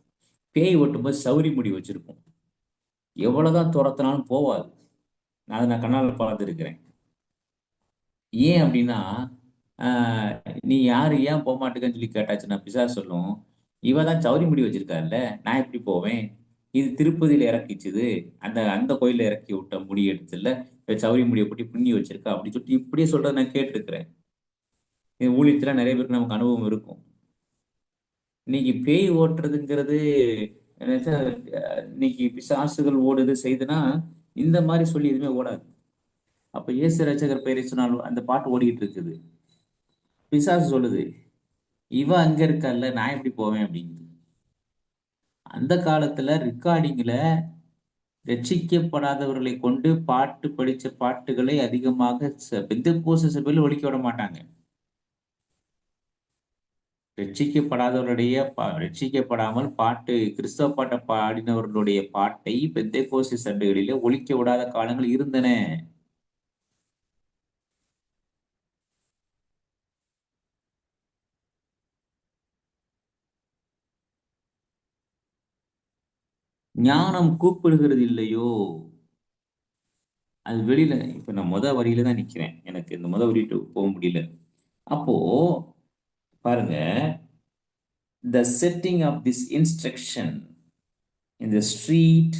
பேய் ஓட்டும்போது சௌரி முடி வச்சிருப்போம். எவ்வளவுதான் துரத்தினாலும் போவாது. நான் கண்ணால் பார்த்துருக்கிறேன். ஏன் அப்படின்னா, ஆஹ், நீ யாரு ஏன் போக மாட்டேங்கன்னு சொல்லி கேட்டாச்சுன்னா பிசாசு சொல்லும், இவ தான் சௌரி முடி வச்சிருக்காருல்ல, நான் எப்படி போவேன்? இது திருப்பதியில இறக்கிச்சுது, அந்த அந்த கோயில்ல இறக்கி விட்ட முடி எடுத்துல சௌரி முடியை போட்டு பின்னி வச்சிருக்கா அப்படின்னு சொல்லிட்டு இப்படியே சொல்றத நான் கேட்டிருக்கிறேன். இது ஊழியத்துல நிறைய பேருக்கு நமக்கு அனுபவம் இருக்கும். இன்னைக்கு பேய் ஓட்டுறதுங்கிறது என்னச்சா, இன்னைக்கு பிசாசுகள் ஓடுது செய்துன்னா இந்த மாதிரி சொல்லி எதுவுமே ஓடாது. அப்ப இயேசு ரட்சகர் பெயரை சொன்னால் அந்த பாட்டு ஓடிக்கிட்டு இருக்குது. பிசாசு சொல்லுது, இவ அங்க இருக்கல்ல, நான் எப்படி போவேன் அப்படிங்குது. அந்த காலத்துல ரெக்கார்டிங்ல ரட்சிக்கப்படாதவர்களை கொண்டு பாட்டு படிச்ச பாட்டுகளை அதிகமாக பெந்தெக்கோஸ்து சபையில ஒலிக்க விட மாட்டாங்க. ரட்சிக்கப்படாமல் பாட்டு கிறிஸ்தவ பாட்டை பாடினவர்களுடைய பாட்டை பெந்தெக்கோஸ்து சபைகளிலே ஒலிக்க விடாத காலங்கள் இருந்தன. ஞானம் கூப்பிடுகிறது இல்லையோ, அது வெளியில. இப்ப நான் வரியில தான் நிக்கிறேன், எனக்கு இந்த வரிட்டு போக முடியல. அப்போ பாருங்க, the setting of this instruction in the street,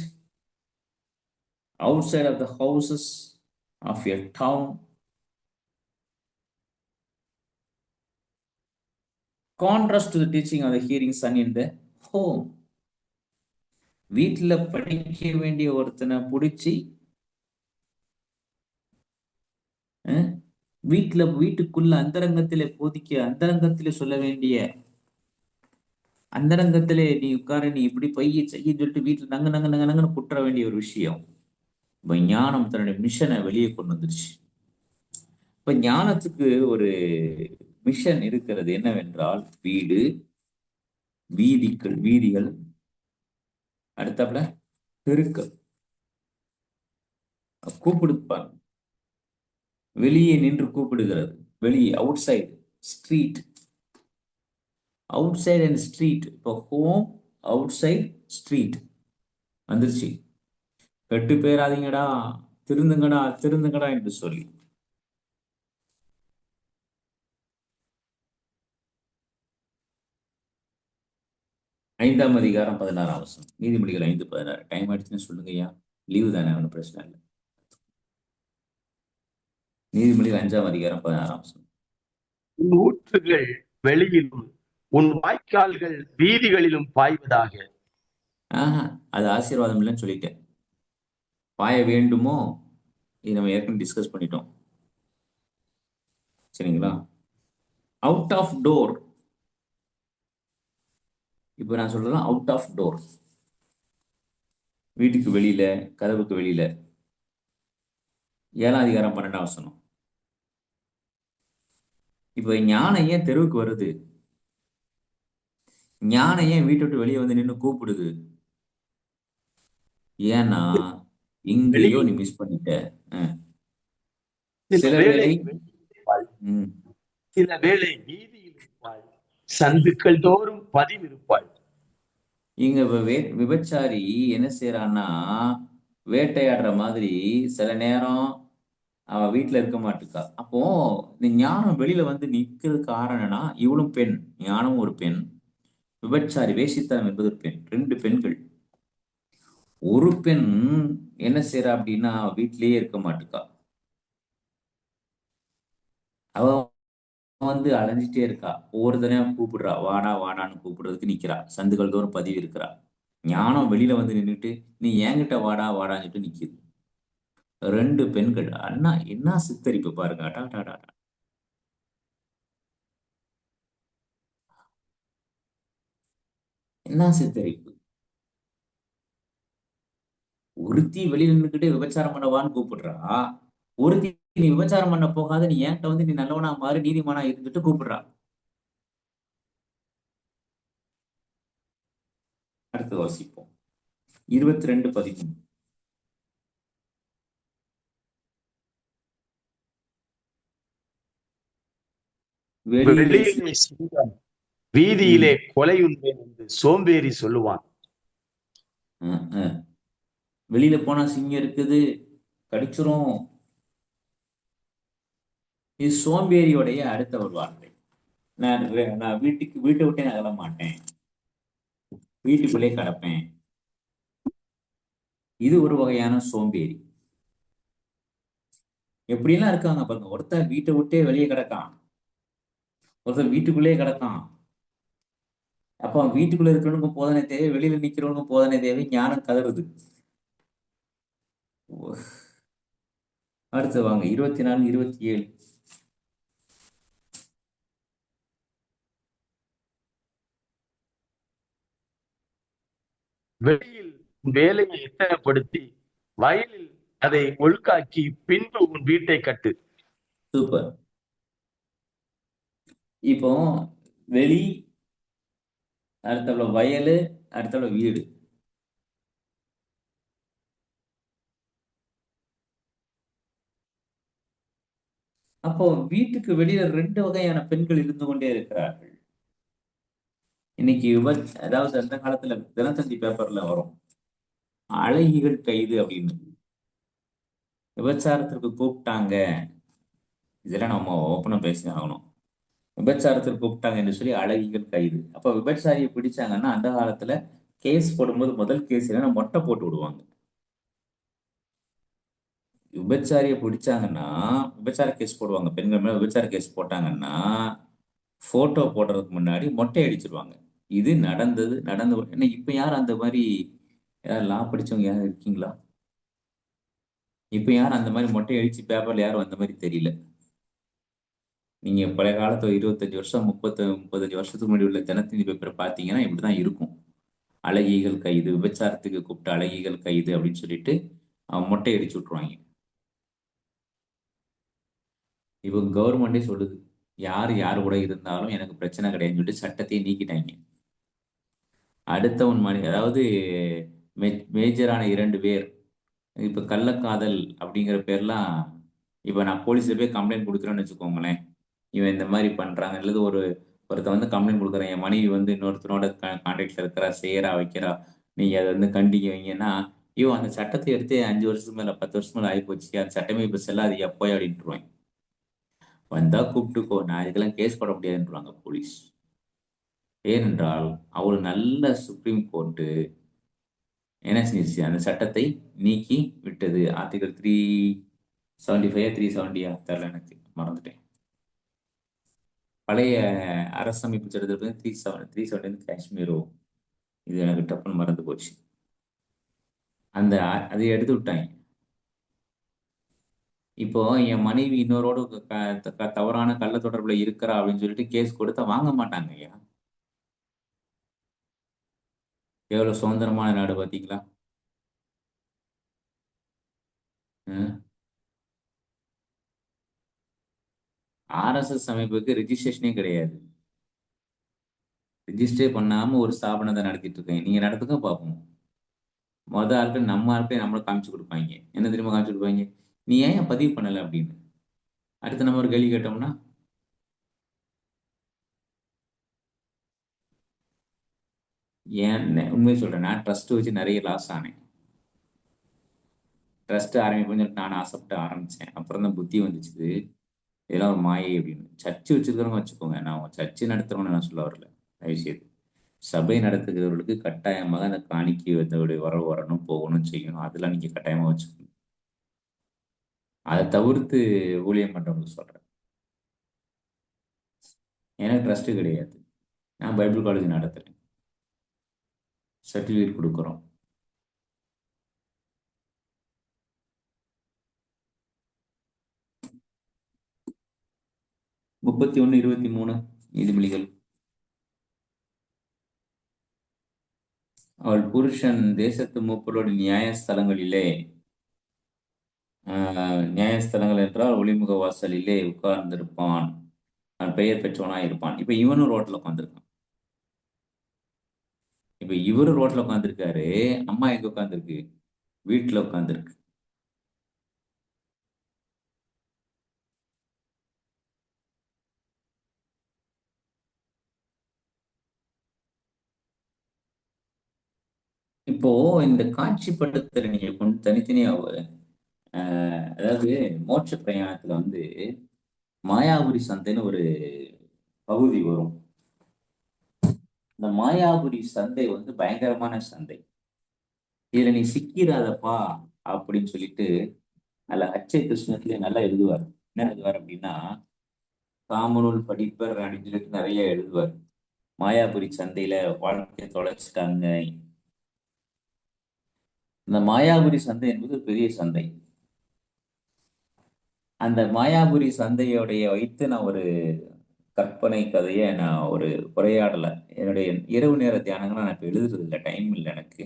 outside of the houses of your town, contrast to the teaching of the hearing son in the home. வீட்டுல படிக்க வேண்டிய ஒருத்தனை பிடிச்சி வீட்டுக்குள்ள அந்தரங்கத்திலே போதிக்க, அந்தரங்கத்திலே சொல்ல வேண்டிய, அந்தரங்கத்திலே நீ உட்கார, நீ இப்படி பைய செய்ய சொல்லிட்டு வீட்டுல நங்க நங்க நங்க நங்கன்னு குற்ற வேண்டிய ஒரு விஷயம். இப்ப ஞானம் தன்னுடைய மிஷனை வெளியே கொண்டு வந்துருச்சு. இப்ப ஞானத்துக்கு ஒரு மிஷன் இருக்கிறது. என்னவென்றால், வீடு, வீதிகள், அடுத்தாப்புல பெருக்கள், கூப்பிடுப்பாங்க, வெளியே நின்று கூப்பிடுகிறது. வெளியே, out side street, out side and street. இப்போ ஹோம், அவுட் சைடு, ஸ்ட்ரீட் வந்துருச்சு. கெட்டு பேராதீங்கடா, திருந்துங்கடா திருந்துங்கடா என்று சொல்லி. ஐந்தாம் அதிகாரம் 16ஆம் வசனம், நீதிமொழிகள் 5:16. டைம் ஆயிடுச்சுன்னு சொல்லுங்க ஐயா, லீவு தானே, ஒன்றும் பிரச்சனை இல்லை. நீதிமொழிகள் 5ஆம் அதிகாரம் 16ஆம் வசனம். உன் ஊற்றுகள் வெளியிலும் உன் வாய்க்கால்கள் வீதிகளிலும் பாய்வதாக. அது ஆசீர்வாதம் இல்லைன்னு சொல்லிட்டேன். பாய வேண்டுமோ, இது நம்ம ஏற்கனவே டிஸ்கஸ் பண்ணிட்டோம் சரிங்களா? அவுட் ஆஃப் டோர், இப்போ நான் சொல்றேன் அவுட் ஆஃப் டோர், வீட்டுக்கு வெளியில, கதவுக்கு வெளியில. 7ஆம் அதிகாரம் 12ஆம் வசனம். இப்ப ஞானம் ஏன் தெருவுக்கு வருது? ஞானம் ஏன் வீட்டை விட்டு வெளியே வந்து நின்று கூப்பிடுது? ஏன்னா இங்கேயோ நீ மிஸ் பண்ணிட்ட. சில வேளை வீதியில் இருப்பாய், சந்துக்கள் தோறும் பதிவிருப்பாய். இங்க விபச்சாரி என்ன செய்யறான்னா, வேட்டையாடுற மாதிரி சில நேரம் அவ வீட்டுல இருக்க மாட்டுக்கா. அப்போ இந்த ஞானம் வெளியில வந்து நிக்கிறது காரணம்னா, இவளும் பெண், ஞானம் ஒரு பெண், விபச்சாரி வேசித்தனம் என்பது ஒரு பெண், 2 பெண்கள். ஒரு பெண் என்ன செய்யறா அப்படின்னா, வீட்டிலேயே இருக்க மாட்டுக்கா. அவ வந்து அலைஞ்சிட்டே இருக்கா, ஒவ்வொருத்தனையும் கூப்பிடுறா, வாடா வாடான்னு கூப்பிடுறதுக்கு நிக்கிறா, சந்துகள் தோறும் பதிவு இருக்கிறா. ஞானம் வெளியில வந்து நின்றுட்டு, நீ என்கிட்ட வாடா வாடான்னு சொல்லிட்டு நிக்குது. 2 பெண்கள். அண்ணா என்ன சித்தரிப்பு பாருங்க. என்ன சித்தரிப்பு. ஒருத்தி வெளியில நின்னுக்கிட்டு விபச்சாரம் பண்ணவான்னு கூப்பிடுறா. ஒருத்தி நீ விபச்சாரம் பண்ண போகாத, நீ என்கிட்ட வந்து நீ நல்லவனா மாறி நீதிமானா இருந்துட்டு கூப்பிடுறா. அடுத்து வாசிப்போம். 22:13. வெளியிலே வெளியிலே சிங்கம், வீதியிலே கொலையுண்டேன் என்று சோம்பேறி சொல்லுவான். வெளியில போனா சிங்கம் இருக்குது, கடிச்சிரும். இது சோம்பேறியோடைய அடுத்த ஒரு வார்த்தை. நான் வீட்டை விட்டே நகர மாட்டேன், வீட்டுக்குள்ளே கிடப்பேன். இது ஒரு வகையான சோம்பேறி. எப்படிலாம் இருக்காங்க பாருங்க. ஒருத்தன் வீட்டை விட்டே வெளியே கிடக்கான், ஒருத்தன் வீட்டுக்குள்ளே கிடக்கான். அப்ப அவன் வீட்டுக்குள்ள இருக்கிறவனுக்கும் போதனை தேவை, வெளியில நிக்கிறவனுக்கும் போதனை தேவை. ஞானம் கதறுது. அடுத்து வாங்க 24:27. வெளியில் உன் வேலையை எத்தனைப்படுத்தி வயலில் அதை ஒழுக்காக்கி பின்பு உன் வீட்டை கட்டு. சூப்பர். இப்போ வெளி, அடுத்தவள வயலு, அடுத்தவள வீடு. அப்போ வீட்டுக்கு வெளியில 2 வகையான பெண்கள் இருந்து கொண்டே இருக்கிறார்கள். இன்னைக்கு அதாவது அந்த காலத்துல தினத்தந்தி பேப்பர்ல வரும், அழகிகள் கைது அப்படின்னு. விபச்சாரத்திற்கு கூப்பிட்டாங்க. இதெல்லாம் நம்ம ஓப்பனா பேசி ஆகணும். விபச்சாரத்திற்கு கூப்பிட்டாங்க என்று சொல்லி அழகிகள் கைது. அப்ப விபச்சாரியை பிடிச்சாங்கன்னா அந்த காலத்துல கேஸ் போடும்போது முதல் கேஸ் என்னன்னா மொட்டை போட்டு விடுவாங்க. விபச்சாரியை பிடிச்சாங்கன்னா விபச்சார கேஸ் போடுவாங்க. பெண்கள் மேல விபச்சார கேஸ் போட்டாங்கன்னா போட்டோ போடுறதுக்கு முன்னாடி மொட்டை அடிச்சிருவாங்க. இது நடந்து. ஏன்னா இப்ப யாரும் அந்த மாதிரி, யாரும் லா படிச்சவங்க யாரும் இருக்கீங்களா? இப்ப யாரும் அந்த மாதிரி மொட்டை அடிச்சு பேப்பர்ல யாரும் அந்த மாதிரி தெரியல. நீங்க பழைய காலத்துல 25 வருஷம் 35 வருஷத்துக்கு முன்னாடி உள்ள தினத்தந்தி பேப்பரை பார்த்தீங்கன்னா இப்படிதான் இருக்கும். அழகிகள் கைது, விபச்சாரத்துக்கு கூப்பிட்ட அழகிகள் கைது அப்படின்னு சொல்லிட்டு மொட்டை அடிச்சு விட்டுருவாங்க. இப்போ கவர்மெண்டே சொல்லுது, யார் கூட இருந்தாலும் எனக்கு பிரச்சனை கிடையாதுன்னு சொல்லிட்டு சட்டத்தையே நீக்கிட்டாங்க. அடுத்தவன் அதாவது மேஜரான 2 பேர் இப்ப கள்ளக்காதல் அப்படிங்கிற பேர்லாம், இப்ப நான் போலீஸ்ல போய் கம்ப்ளைண்ட் கொடுக்குறேன்னு வச்சுக்கோங்களேன், இவன் இந்த மாதிரி பண்றாங்க அல்லது ஒருத்தன் வந்து கம்ப்ளைண்ட் கொடுக்குறேன், என் மனைவி வந்து இன்னொருத்தனோட கான்டாக்ட்ல இருக்கிறா, செய்யறா, வைக்கிறா, நீங்க அதை வந்து கண்டிக்க வைங்கன்னா, அந்த சட்டத்தை எடுத்து 5 வருஷத்துக்கு மேல 10 வருஷத்துக்கு மேல ஆகிப்போச்சு, அந்த சட்டமே இப்ப செல்லாது எப்போயா அப்படின்ட்டுருவாங்க. வந்தா கூப்பிட்டுக்கோ, நான் இதுக்கெல்லாம் கேஸ் போட முடியாதுன்றாங்க போலீஸ். ஏனென்றால் அவரு நல்ல சுப்ரீம் கோர்ட்டு என்ன செஞ்சிருச்சு, அந்த சட்டத்தை நீக்கி விட்டது. ஆர்டிகல் 375 370 தெரியல, எனக்கு மறந்துட்டேன். பழைய அரசமைப்பு சட்டத்தில் 370 காஷ்மீரோ, இது எனக்கு டப்புன்னு மறந்து போச்சு. அதை எடுத்து விட்டாங்க. இப்போ என் மனைவி இன்னொரோடு தவறான கள்ள தொடர்புல இருக்கிறா அப்படின்னு சொல்லிட்டு கேஸ் கொடுத்தா வாங்க மாட்டாங்க ஐயா. எவ்வளவு சுதந்திரமான நாடு பாத்தீங்களா? RSS அமைப்புக்கு ரெஜிஸ்ட்ரேஷனே கிடையாது. ரிஜிஸ்டரே பண்ணாம ஒரு ஸ்தாபனத்தை நடத்திட்டு இருக்கேன். நீங்க நடத்துக்க பார்ப்போம். ஆட்கள் நம்ம ஆட்களை நம்மளை காமிச்சு கொடுப்பாங்க. என்ன தெரியுமா காமிச்சு கொடுப்பாங்க? நீ ஏன் பதிவு பண்ணல அப்படின்னு. அடுத்து நம்ம ஒரு கேள்வி கேட்டோம்னா, ஏன் உண்மையை சொல்றேன், நான் ட்ரஸ்ட் வச்சு நிறைய லாஸ் ஆனேன். ட்ரஸ்ட் ஆரம்பிப்பேன்னு சொல்லிட்டு நான் ஆசைப்பட்டு ஆரம்பிச்சேன். அப்புறம் தான் புத்தி வந்துச்சு, இதெல்லாம் ஒரு மாயை அப்படின்னு. சர்ச்சு வச்சிருக்கிறவங்க வச்சுக்கோங்க, நான் சர்ச்சு நடத்துறவங்க நான் சொல்ல வரல. தயவுசெய்து சபை நடத்துகிறவர்களுக்கு கட்டாயமாக அந்த காணிக்கை வந்தவருடைய வரவு வரணும், போகணும், செய்யணும். அதெல்லாம் நீங்க கட்டாயமா வச்சுக்கணும். அதை தவிர்த்து ஊழியம் பண்றவங்களுக்கு சொல்றேன். எனக்கு ட்ரஸ்ட் கிடையாது. நான் பைபிள் காலேஜ் நடத்துறேன், சர்டிஃபிகேட் கொடுக்குறோம். 31-23 நீதிமொழிகள். அவள் புருஷன் தேசத்து மூப்பரோடு நியாயஸ்தலங்களிலே, நியாயஸ்தலங்கள் என்றால் ஒளிமுக வாசலிலே உட்கார்ந்திருப்பான், அவன் பெயர் பெற்றவனாய் இருப்பான். இப்ப இவனும் ரோட்ல உட்காந்துருக்கான். இப்ப இவரு ரோட்ல உட்காந்துருக்காரு, அம்மா எங்க உட்காந்துருக்கு? வீட்டுல உட்காந்துருக்கு. இப்போ இந்த காட்சிப்படுத்தலை நீங்க கொண்டு தனித்தனியா அதாவது மோட்ச பிரயாணத்துல வந்து மாயாபுரி சந்தைன்னு ஒரு பகுதி வரும். இந்த மாயாபுரி சந்தை வந்து பயங்கரமான சந்தை. இதுல நீ சிக்கிறாதப்பா அப்படின்னு சொல்லிட்டு அதுல அச்சய கிருஷ்ணத்துல நல்லா எழுதுவார். என்ன எழுதுவார் அப்படின்னா, காமநூல் படிப்பர் அப்படின்னு சொல்லிட்டு நிறைய எழுதுவார். மாயாபுரி சந்தையில வாழ்க்கையை தொலைச்சிட்டாங்க. இந்த மாயாபுரி சந்தை என்பது ஒரு பெரிய சந்தை. அந்த மாயாபுரி சந்தையோடைய வைத்து நான் ஒரு கற்பனை கதையை நான் ஒரு உரையாடலை என்னுடைய இரவு நேர தியானங்களை நான் இப்போ எழுதுறது இல்லை, டைம் இல்லை எனக்கு.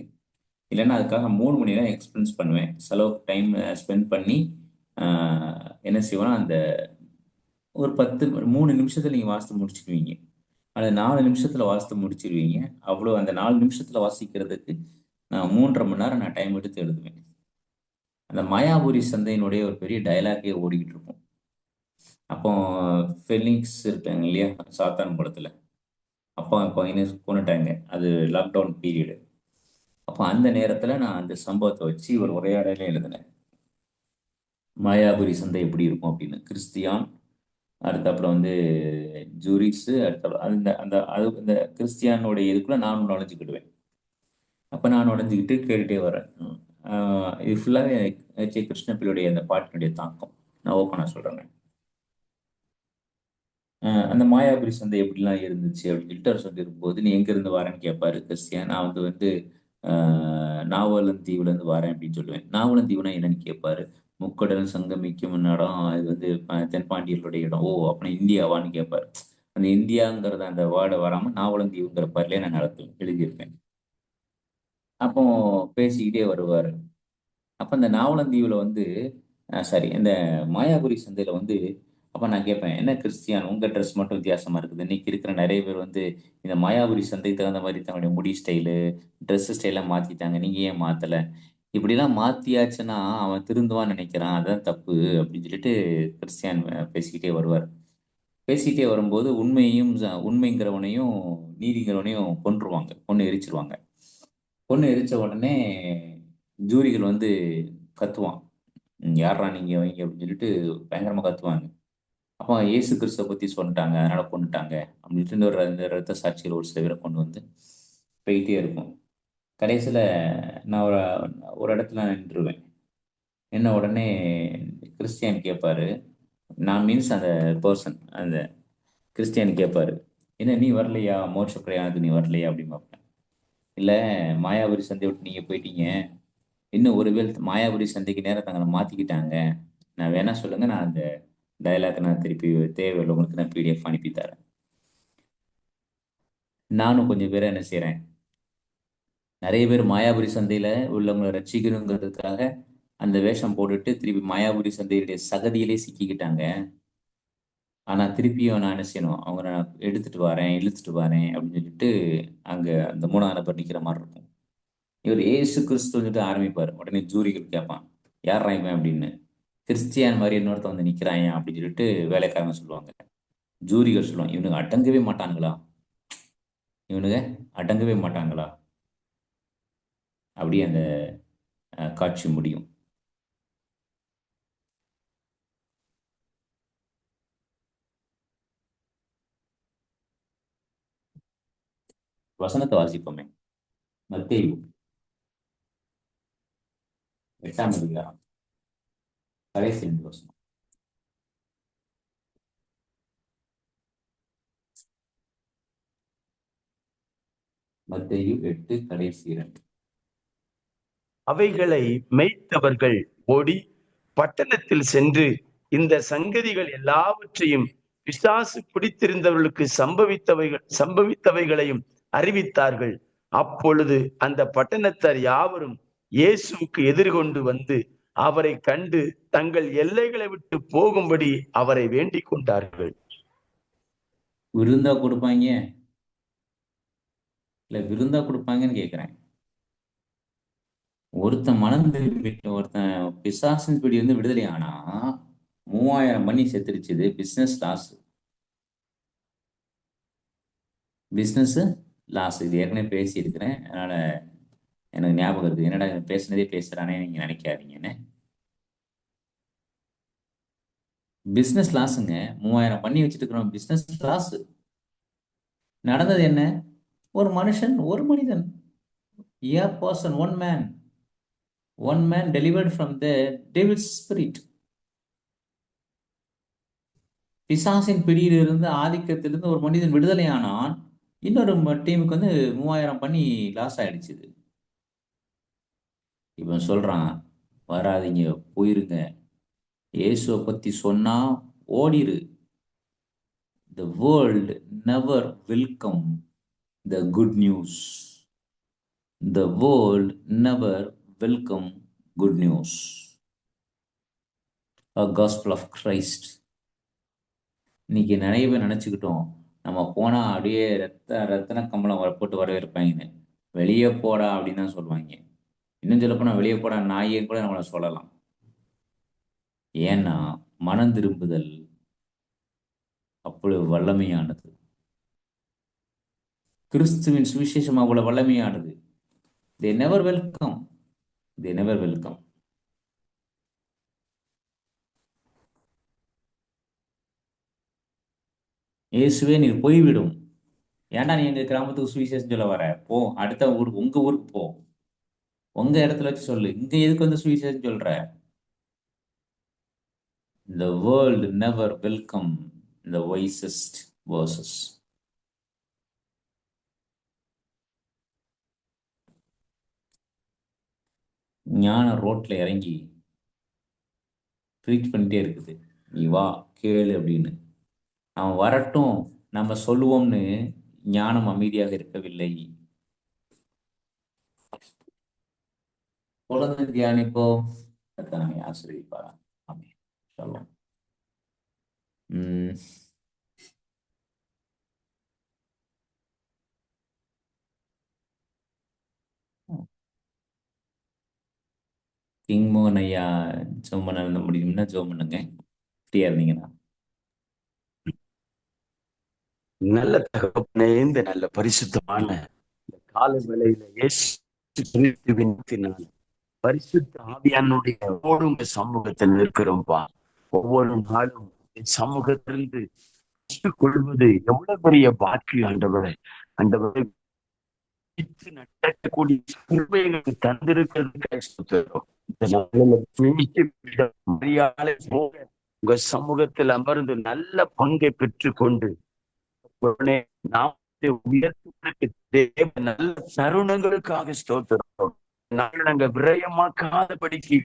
இல்லைன்னா அதுக்காக 3 மணி நேரம் எக்ஸ்பென்ஸ் பண்ணுவேன், செலவுக்கு டைம் ஸ்பெண்ட் பண்ணி என்ன செய்வேன்னா, அந்த ஒரு 3 நிமிஷத்துல நீங்கள் வாசித்து முடிச்சிடுவீங்க, அது 4 நிமிஷத்துல வாசித்து முடிச்சிருவீங்க. அவ்வளோ அந்த 4 நிமிஷத்துல வாசிக்கிறதுக்கு நான் 3.5 மணி நேரம் நான் டைம் எடுத்து எழுதுவேன். அந்த மாயாபுரி சந்தையினுடைய ஒரு பெரிய டயலாக்கே ஓடிக்கிட்டு இருக்கும். அப்போ ஃபெலிக்ஸ் இருக்காங்க இல்லையா, சாத்தான் படத்துல, அப்பா பையனை கொண்டுட்டாங்க, அது லாக்டவுன் பீரியடு. அப்போ அந்த நேரத்துல நான் அந்த சம்பவத்தை வச்சு ஒரு உரையாடலே எழுதினேன். மாயாபுரி சந்தை எப்படி இருக்கும் அப்படின்னு. கிறிஸ்தியான், அடுத்தப்புறம் வந்து ஜூரிஸ், அடுத்த அந்த அந்த அது இந்த கிறிஸ்டியானுடைய இதுக்குள்ள நானும் நுழைஞ்சுக்கிடுவேன். அப்போ நான் நுழைஞ்சுக்கிட்டு கேட்டுட்டே வரேன். இது ஃபுல்லாகவே கிருஷ்ணபிள்ளையுடைய அந்த பாட்டினுடைய தாக்கம். நான் ஓப்பனாக சொல்கிறேன். அந்த மாயாபுரி சந்தை எப்படிலாம் இருந்துச்சு அப்படின்னு சொல்லிட்டு அவர் சொல்லியிருக்கும்போது, நீ எங்கேருந்து வரேன்னு கேட்பாரு கிறிஸ்டியான். நான் வந்து நாவலந்தீவுலேருந்து வரேன் அப்படின்னு சொல்லுவேன். நாவலந்தீவுனா என்னன்னு கேட்பாரு. முக்கடல் சங்கமிக்கும் இடம், இது வந்து தென்பாண்டியர்களுடைய இடம். ஓ அப்படின்னா இந்தியாவான்னு கேட்பாரு. அந்த இந்தியாங்கிறத அந்த வேர்டை வராமல் நாவலந்தீவுங்கிற பேர்லேயே நான் எழுதியிருப்பேன். அப்போ பேசிக்கிட்டே வருவார். அப்போ இந்த நாவலந்தீவுல வந்து சாரி, இந்த மாயாபுரி சந்தையில வந்து அப்போ நான் கேட்பேன், என்ன கிறிஸ்டியான் உங்க ட்ரெஸ் மட்டும் வித்தியாசமா இருக்குது? இன்னைக்கு இருக்கிற நிறைய பேர் வந்து இந்த மாயாபுரி சந்தைக்கு தகுந்த மாதிரி தன்னுடைய முடி ஸ்டைலு, ட்ரெஸ் ஸ்டைலாம் மாத்திட்டாங்க, நீங்க ஏன் மாத்தல? இப்படிலாம் மாத்தியாச்சுன்னா அவன் திருந்துவான்னு நினைக்கிறான், அதான் தப்பு அப்படின்னு சொல்லிட்டு கிறிஸ்டியான் பேசிக்கிட்டே வருவார். பேசிக்கிட்டே வரும்போது உண்மைங்கிறவனையும் நீதிங்கிறவனையும் கொன்று எரிச்சிருவாங்க. பொண்ணு எரிச்ச உடனே ஜூரிகள் வந்து கத்துவான், யாரா நீங்க வைங்க அப்படின்னு சொல்லிட்டு பயங்கரமா கத்துவாங்க. அப்போ இயேசு கிறிஸ்துவை பத்தி சொல்லிட்டாங்க, அதனால கொண்டுட்டாங்க அப்படின்ட்டு இந்த ரத்த சாட்சிகள் ஒரு சில பேரை கொண்டு வந்து போயிட்டே இருக்கும். கடைசியில நான் ஒரு இடத்துல நின்றுவேன். என்ன உடனே கிறிஸ்டியன் கேட்பாரு, நான் மீன்ஸ் அந்த பர்சன், அந்த கிறிஸ்டியன் கேட்பாரு, என்ன நீ வரலையா, மோட்ச பிரயாணத்துக்கு நீ வரலையா அப்படின்னு பார்ப்பேன். இல்லை, மாயாபுரி சந்தை விட்டு நீங்க போயிட்டீங்க, இன்னும் ஒருவேளை மாயாபுரி சந்தைக்கு நேரம் தங்களை மாத்திக்கிட்டாங்க, நான் வேணா சொல்லுங்க, நான் அந்த டயலாக் நான் திருப்பி தேவையில்லை உங்களுக்கு நான் பிடிஎஃப் அனுப்பி தரேன். நானும் கொஞ்சம் பேரை என்ன செய்றேன், நிறைய பேர் மாயாபுரி சந்தையில உள்ளவங்களை ரட்சிக்கணுங்கிறதுக்காக அந்த வேஷம் போட்டுட்டு திருப்பி மாயாபுரி சந்தையுடைய சகதியிலே சிக்கிக்கிட்டாங்க. ஆனா திருப்பியும் நான் என்ன செய்யணும், அவங்க நான் இழுத்துட்டு வரேன் அப்படின்னு சொல்லிட்டு அங்க அந்த 3ஆம் நபர் நிக்கிற மாதிரி இருக்கும். இவர் ஏசு கிறிஸ்து சொல்லிட்டு ஆரம்பிப்பார். உடனே ஜூரிகள் கேட்பான், யார் இவன் அப்படின்னு. கிறிஸ்டியான் மாதிரி இன்னொருத்த வந்து நிக்கிறான் அப்படின்னு சொல்லிட்டு வேலைக்காரங்க சொல்லுவாங்க. ஜூரிகள் சொல்லுவாங்க, இவனுங்க அடங்கவே மாட்டாங்களா அப்படி அந்த காட்சி முடியும். வசனத்தை வாசிப்போமே. மத்தேயு 8ஆம் அதிகாரம் கடைசி 2 வசனம். மத்தேயு 8 கடைசி 2. அவைகளை மேய்த்தவர்கள் ஓடி பட்டணத்தில் சென்று இந்த சங்கதிகள் எல்லாவற்றையும் பிசாசு பிடித்திருந்தவர்களுக்கு சம்பவித்தவைகளையும் அறிவித்தார்கள். அப்பொழுது அந்த பட்டணத்தார் யாவரும் இயேசுவுக்கு எதிர்கொண்டு வந்து அவரை கண்டு தங்கள் எல்லைகளை விட்டு போகும்படி அவரை வேண்டிக் கொண்டார்கள். விருந்தா கொடுப்பாங்க இல்ல விருந்தா கொடுப்பாங்கன்னு கேக்குறேன். ஒருத்தன் ஒருத்தன் பிசாசின் பிடி வந்து விடுதலை ஆனா 3000 பண்ணி செத்துருச்சுது. Business loss. இது ஏற்கனவே பேசி இருக்கிறேன். அதனால எனக்கு ஞாபகம் இருக்கு. என்னடா பேசுனதே பேசுறானே நீங்க நினைக்காதீங்கன்னு. பிசினஸ் லாஸுங்க. 3000 பண்ணி வச்சுட்டு இருக்கிறோம். Business loss. நடந்தது என்ன? ஒரு மனிதன் a person, one man delivered from the devil's spirit. பிசாசின் பிடியிலிருந்து ஆதிக்கத்திலிருந்து ஒரு மனிதன் விடுதலை ஆனான். இன்னொரு டீமுக்கு வந்து 3000 பண்ணி லாஸ் ஆயிடுச்சு. இவன் சொல்றான், வராதிங்க, போயிருங்க. இயேசுவை பத்தி சொன்னா ஓடிரு. The world never welcome the good news. The world never welcome good news. A gospel of Christ. இன்னைக்கு நிறைய பேர் நினைச்சுக்கிட்டோம், நம்ம போனா அப்படியே ரத்தன கம்பளம் போட்டு வரவேற்பாங்கன்னு. வெளியே போடா அப்படின்னு தான் சொல்லுவாங்க. இன்னும் சொல்ல போனா வெளியே போடா நாயே கூட நம்மளை சொல்லலாம். ஏன்னா மனம் திரும்புதல் அவ்வளவு வல்லமையானது. கிறிஸ்துவின் சுவிசேஷம் அவ்வளவு வல்லமையானது. They never welcome. இயேசுவே நீர் போய்விடும். ஏன்டா நீ எங்க கிராமத்துக்கு சுவிசேஷம் சொல்ல வர? போ, அடுத்த ஊருக்கு, உங்க ஊருக்கு போ, உங்க இடத்துல வச்சு சொல்லு. இங்க எதுக்கு வந்து சுவிசேஷம் சொல்ற? The world never welcome the wisest verses. ஞான ரோட்ல இறங்கி ப்ரீச் பண்ணிட்டே இருக்குது, நீ வா கேளு அப்படின்னு. அவன் வரட்டும், நம்ம சொல்லுவோம்னு ஞானம் அமைதியாக இருக்கவில்லை. தொடர்ந்து தியானிப்போம். கர்த்தர் ஆசீர்வதிப்பார். ஆமென். ஷாலோம். கிங்மோகன் ஐயா ஜோம் பண்ண முடியும்னா ஜோம் பண்ணுங்க, ஃப்ரீயா இருந்தீங்கன்னா. நல்ல தகப்பனே, இந்த நல்ல பரிசுத்தமான கால வேளையில இயேசு கிறிஸ்துவினால் பரிசுத்த ஆவியானுடைய ஓடும் சமூகத்தில் இருக்கிறோம்பா. ஒவ்வொரு நாளும் சமூகத்திலிருந்து கொள்வது எவ்வளவு பெரிய பாக்கியம் ஆண்டவரே. ஆண்டவரே நடக்கக்கூடிய கிருபைகளை தந்திருக்கிறது. உங்க சமூகத்தில் அமர்ந்து நல்ல பங்கை பெற்றுக்கொண்டு நல்ல தருணங்களுக்காக ஸ்தோத்திரம். நாங்க விரயமாக்காதபடிக்கு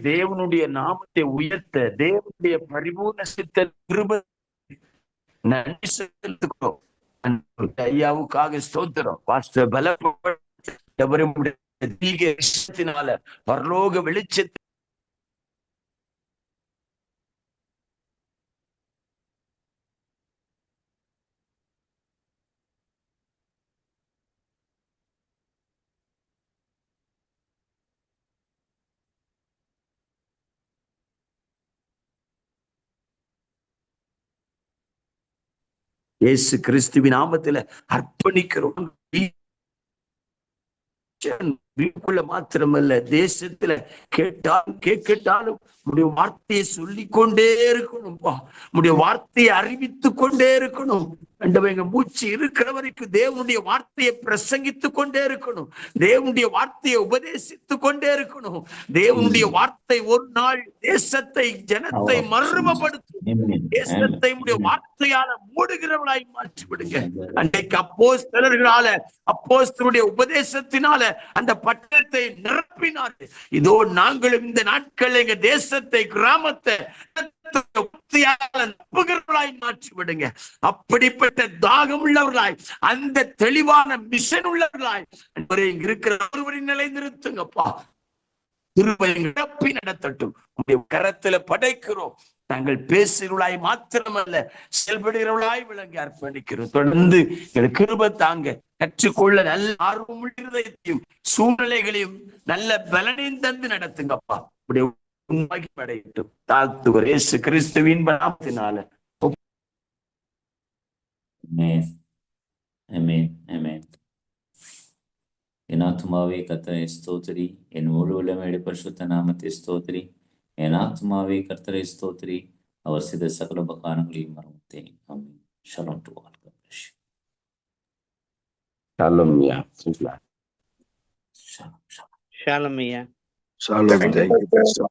தேவனுடைய நாமத்தை உயர்த்த, தேவனுடைய பரிபூர்ண சித்த கிருபை நன்றி செலுத்துகிறோம். ஐயாவுக்காக ஸ்தோத்திரம். பாஸ்டர் பலத்தினால பரலோக வெளிச்சத்தை இயேசு கிறிஸ்துவின் நாமத்துல அர்ப்பணிக்கிறோம். வீட்டுக்குள்ள மாத்திரமல்ல, தேசத்துல கேட்டாலும் உடைய வார்த்தையை சொல்லிக் கொண்டே இருக்கணும். உடைய வார்த்தையை அறிவித்துக் கொண்டே இருக்கணும். எங்க மூச்சு இருக்கிற வரைக்கும் தேவனுடைய வார்த்தையை பிரசங்கித்துக் கொண்டே இருக்கணும். தேவனுடைய வார்த்தையை உபதேசித்துக் கொண்டே இருக்கணும். தேவனுடைய வார்த்தை ஒரு நாள் தேசத்தை, ஜனத்தை மறுரூபப்படுத்தும். தேசத்தை உடைய வார்த்தையால மூடுகிறவளாய் மாற்றி விடுங்க. அன்றைக்கு அப்போஸ்தலர்களால, அப்போஸ்தலருடைய உபதேசத்தினால அந்த பட்டணத்தை நிரப்பினார்கள். இதோ நாங்களும் இந்த நாட்கள் எங்க தேசத்தை, கிராமத்தை வார்த்தையால் நம்புகிறவர்களாய் மாற்றி விடுங்க. அப்படிப்பட்ட தாகம் உள்ளவர்களாய், அந்த தெளிவான மிஷன் உள்ளவர்களாய் இருக்கிற ஒருவரின் நிலைநிறுத்துங்கப்பா. கிருபை நிரப்பி நடத்தட்டும். உங்களுடைய கரத்துல படைக்கிறோம். நாங்கள் பேசுகிறவளாய் மாத்திரமல்ல, செயல்படுகிறவளாய் விளங்கி அர்ப்பணிக்கிறோம். தொடர்ந்து எங்களுக்கு கிருபை தாங்க. கற்றுக்கொள்ள நல்ல ஆர்வம் இருதயத்தையும் சூழ்நிலைகளையும் நல்ல பலனையும் தந்து நடத்துங்கப்பா. இப்படி உண்மைக்கு படையட்டும். தாழ்த்துவர் இயேசு கிறிஸ்துவின் நாமத்தினால. ஆமென். ஆமென். ஆமென். என் ஆத்துமாவே கர்த்தரை ஸ்தோத்திரி, என் முழு உள்ளமே பரிசுத்த நாமத்தை ஸ்தோத்திரி. என் ஆத்துமாவே கர்த்தரை ஸ்தோத்திரி, அவர் செய்த சகல உபகாரங்களையும் மறந்தேன். ஆமென். Shalom to all. God bless you. Shalom. Shalom. Shalom ஐயா. Shalom. Thank you, Pastor.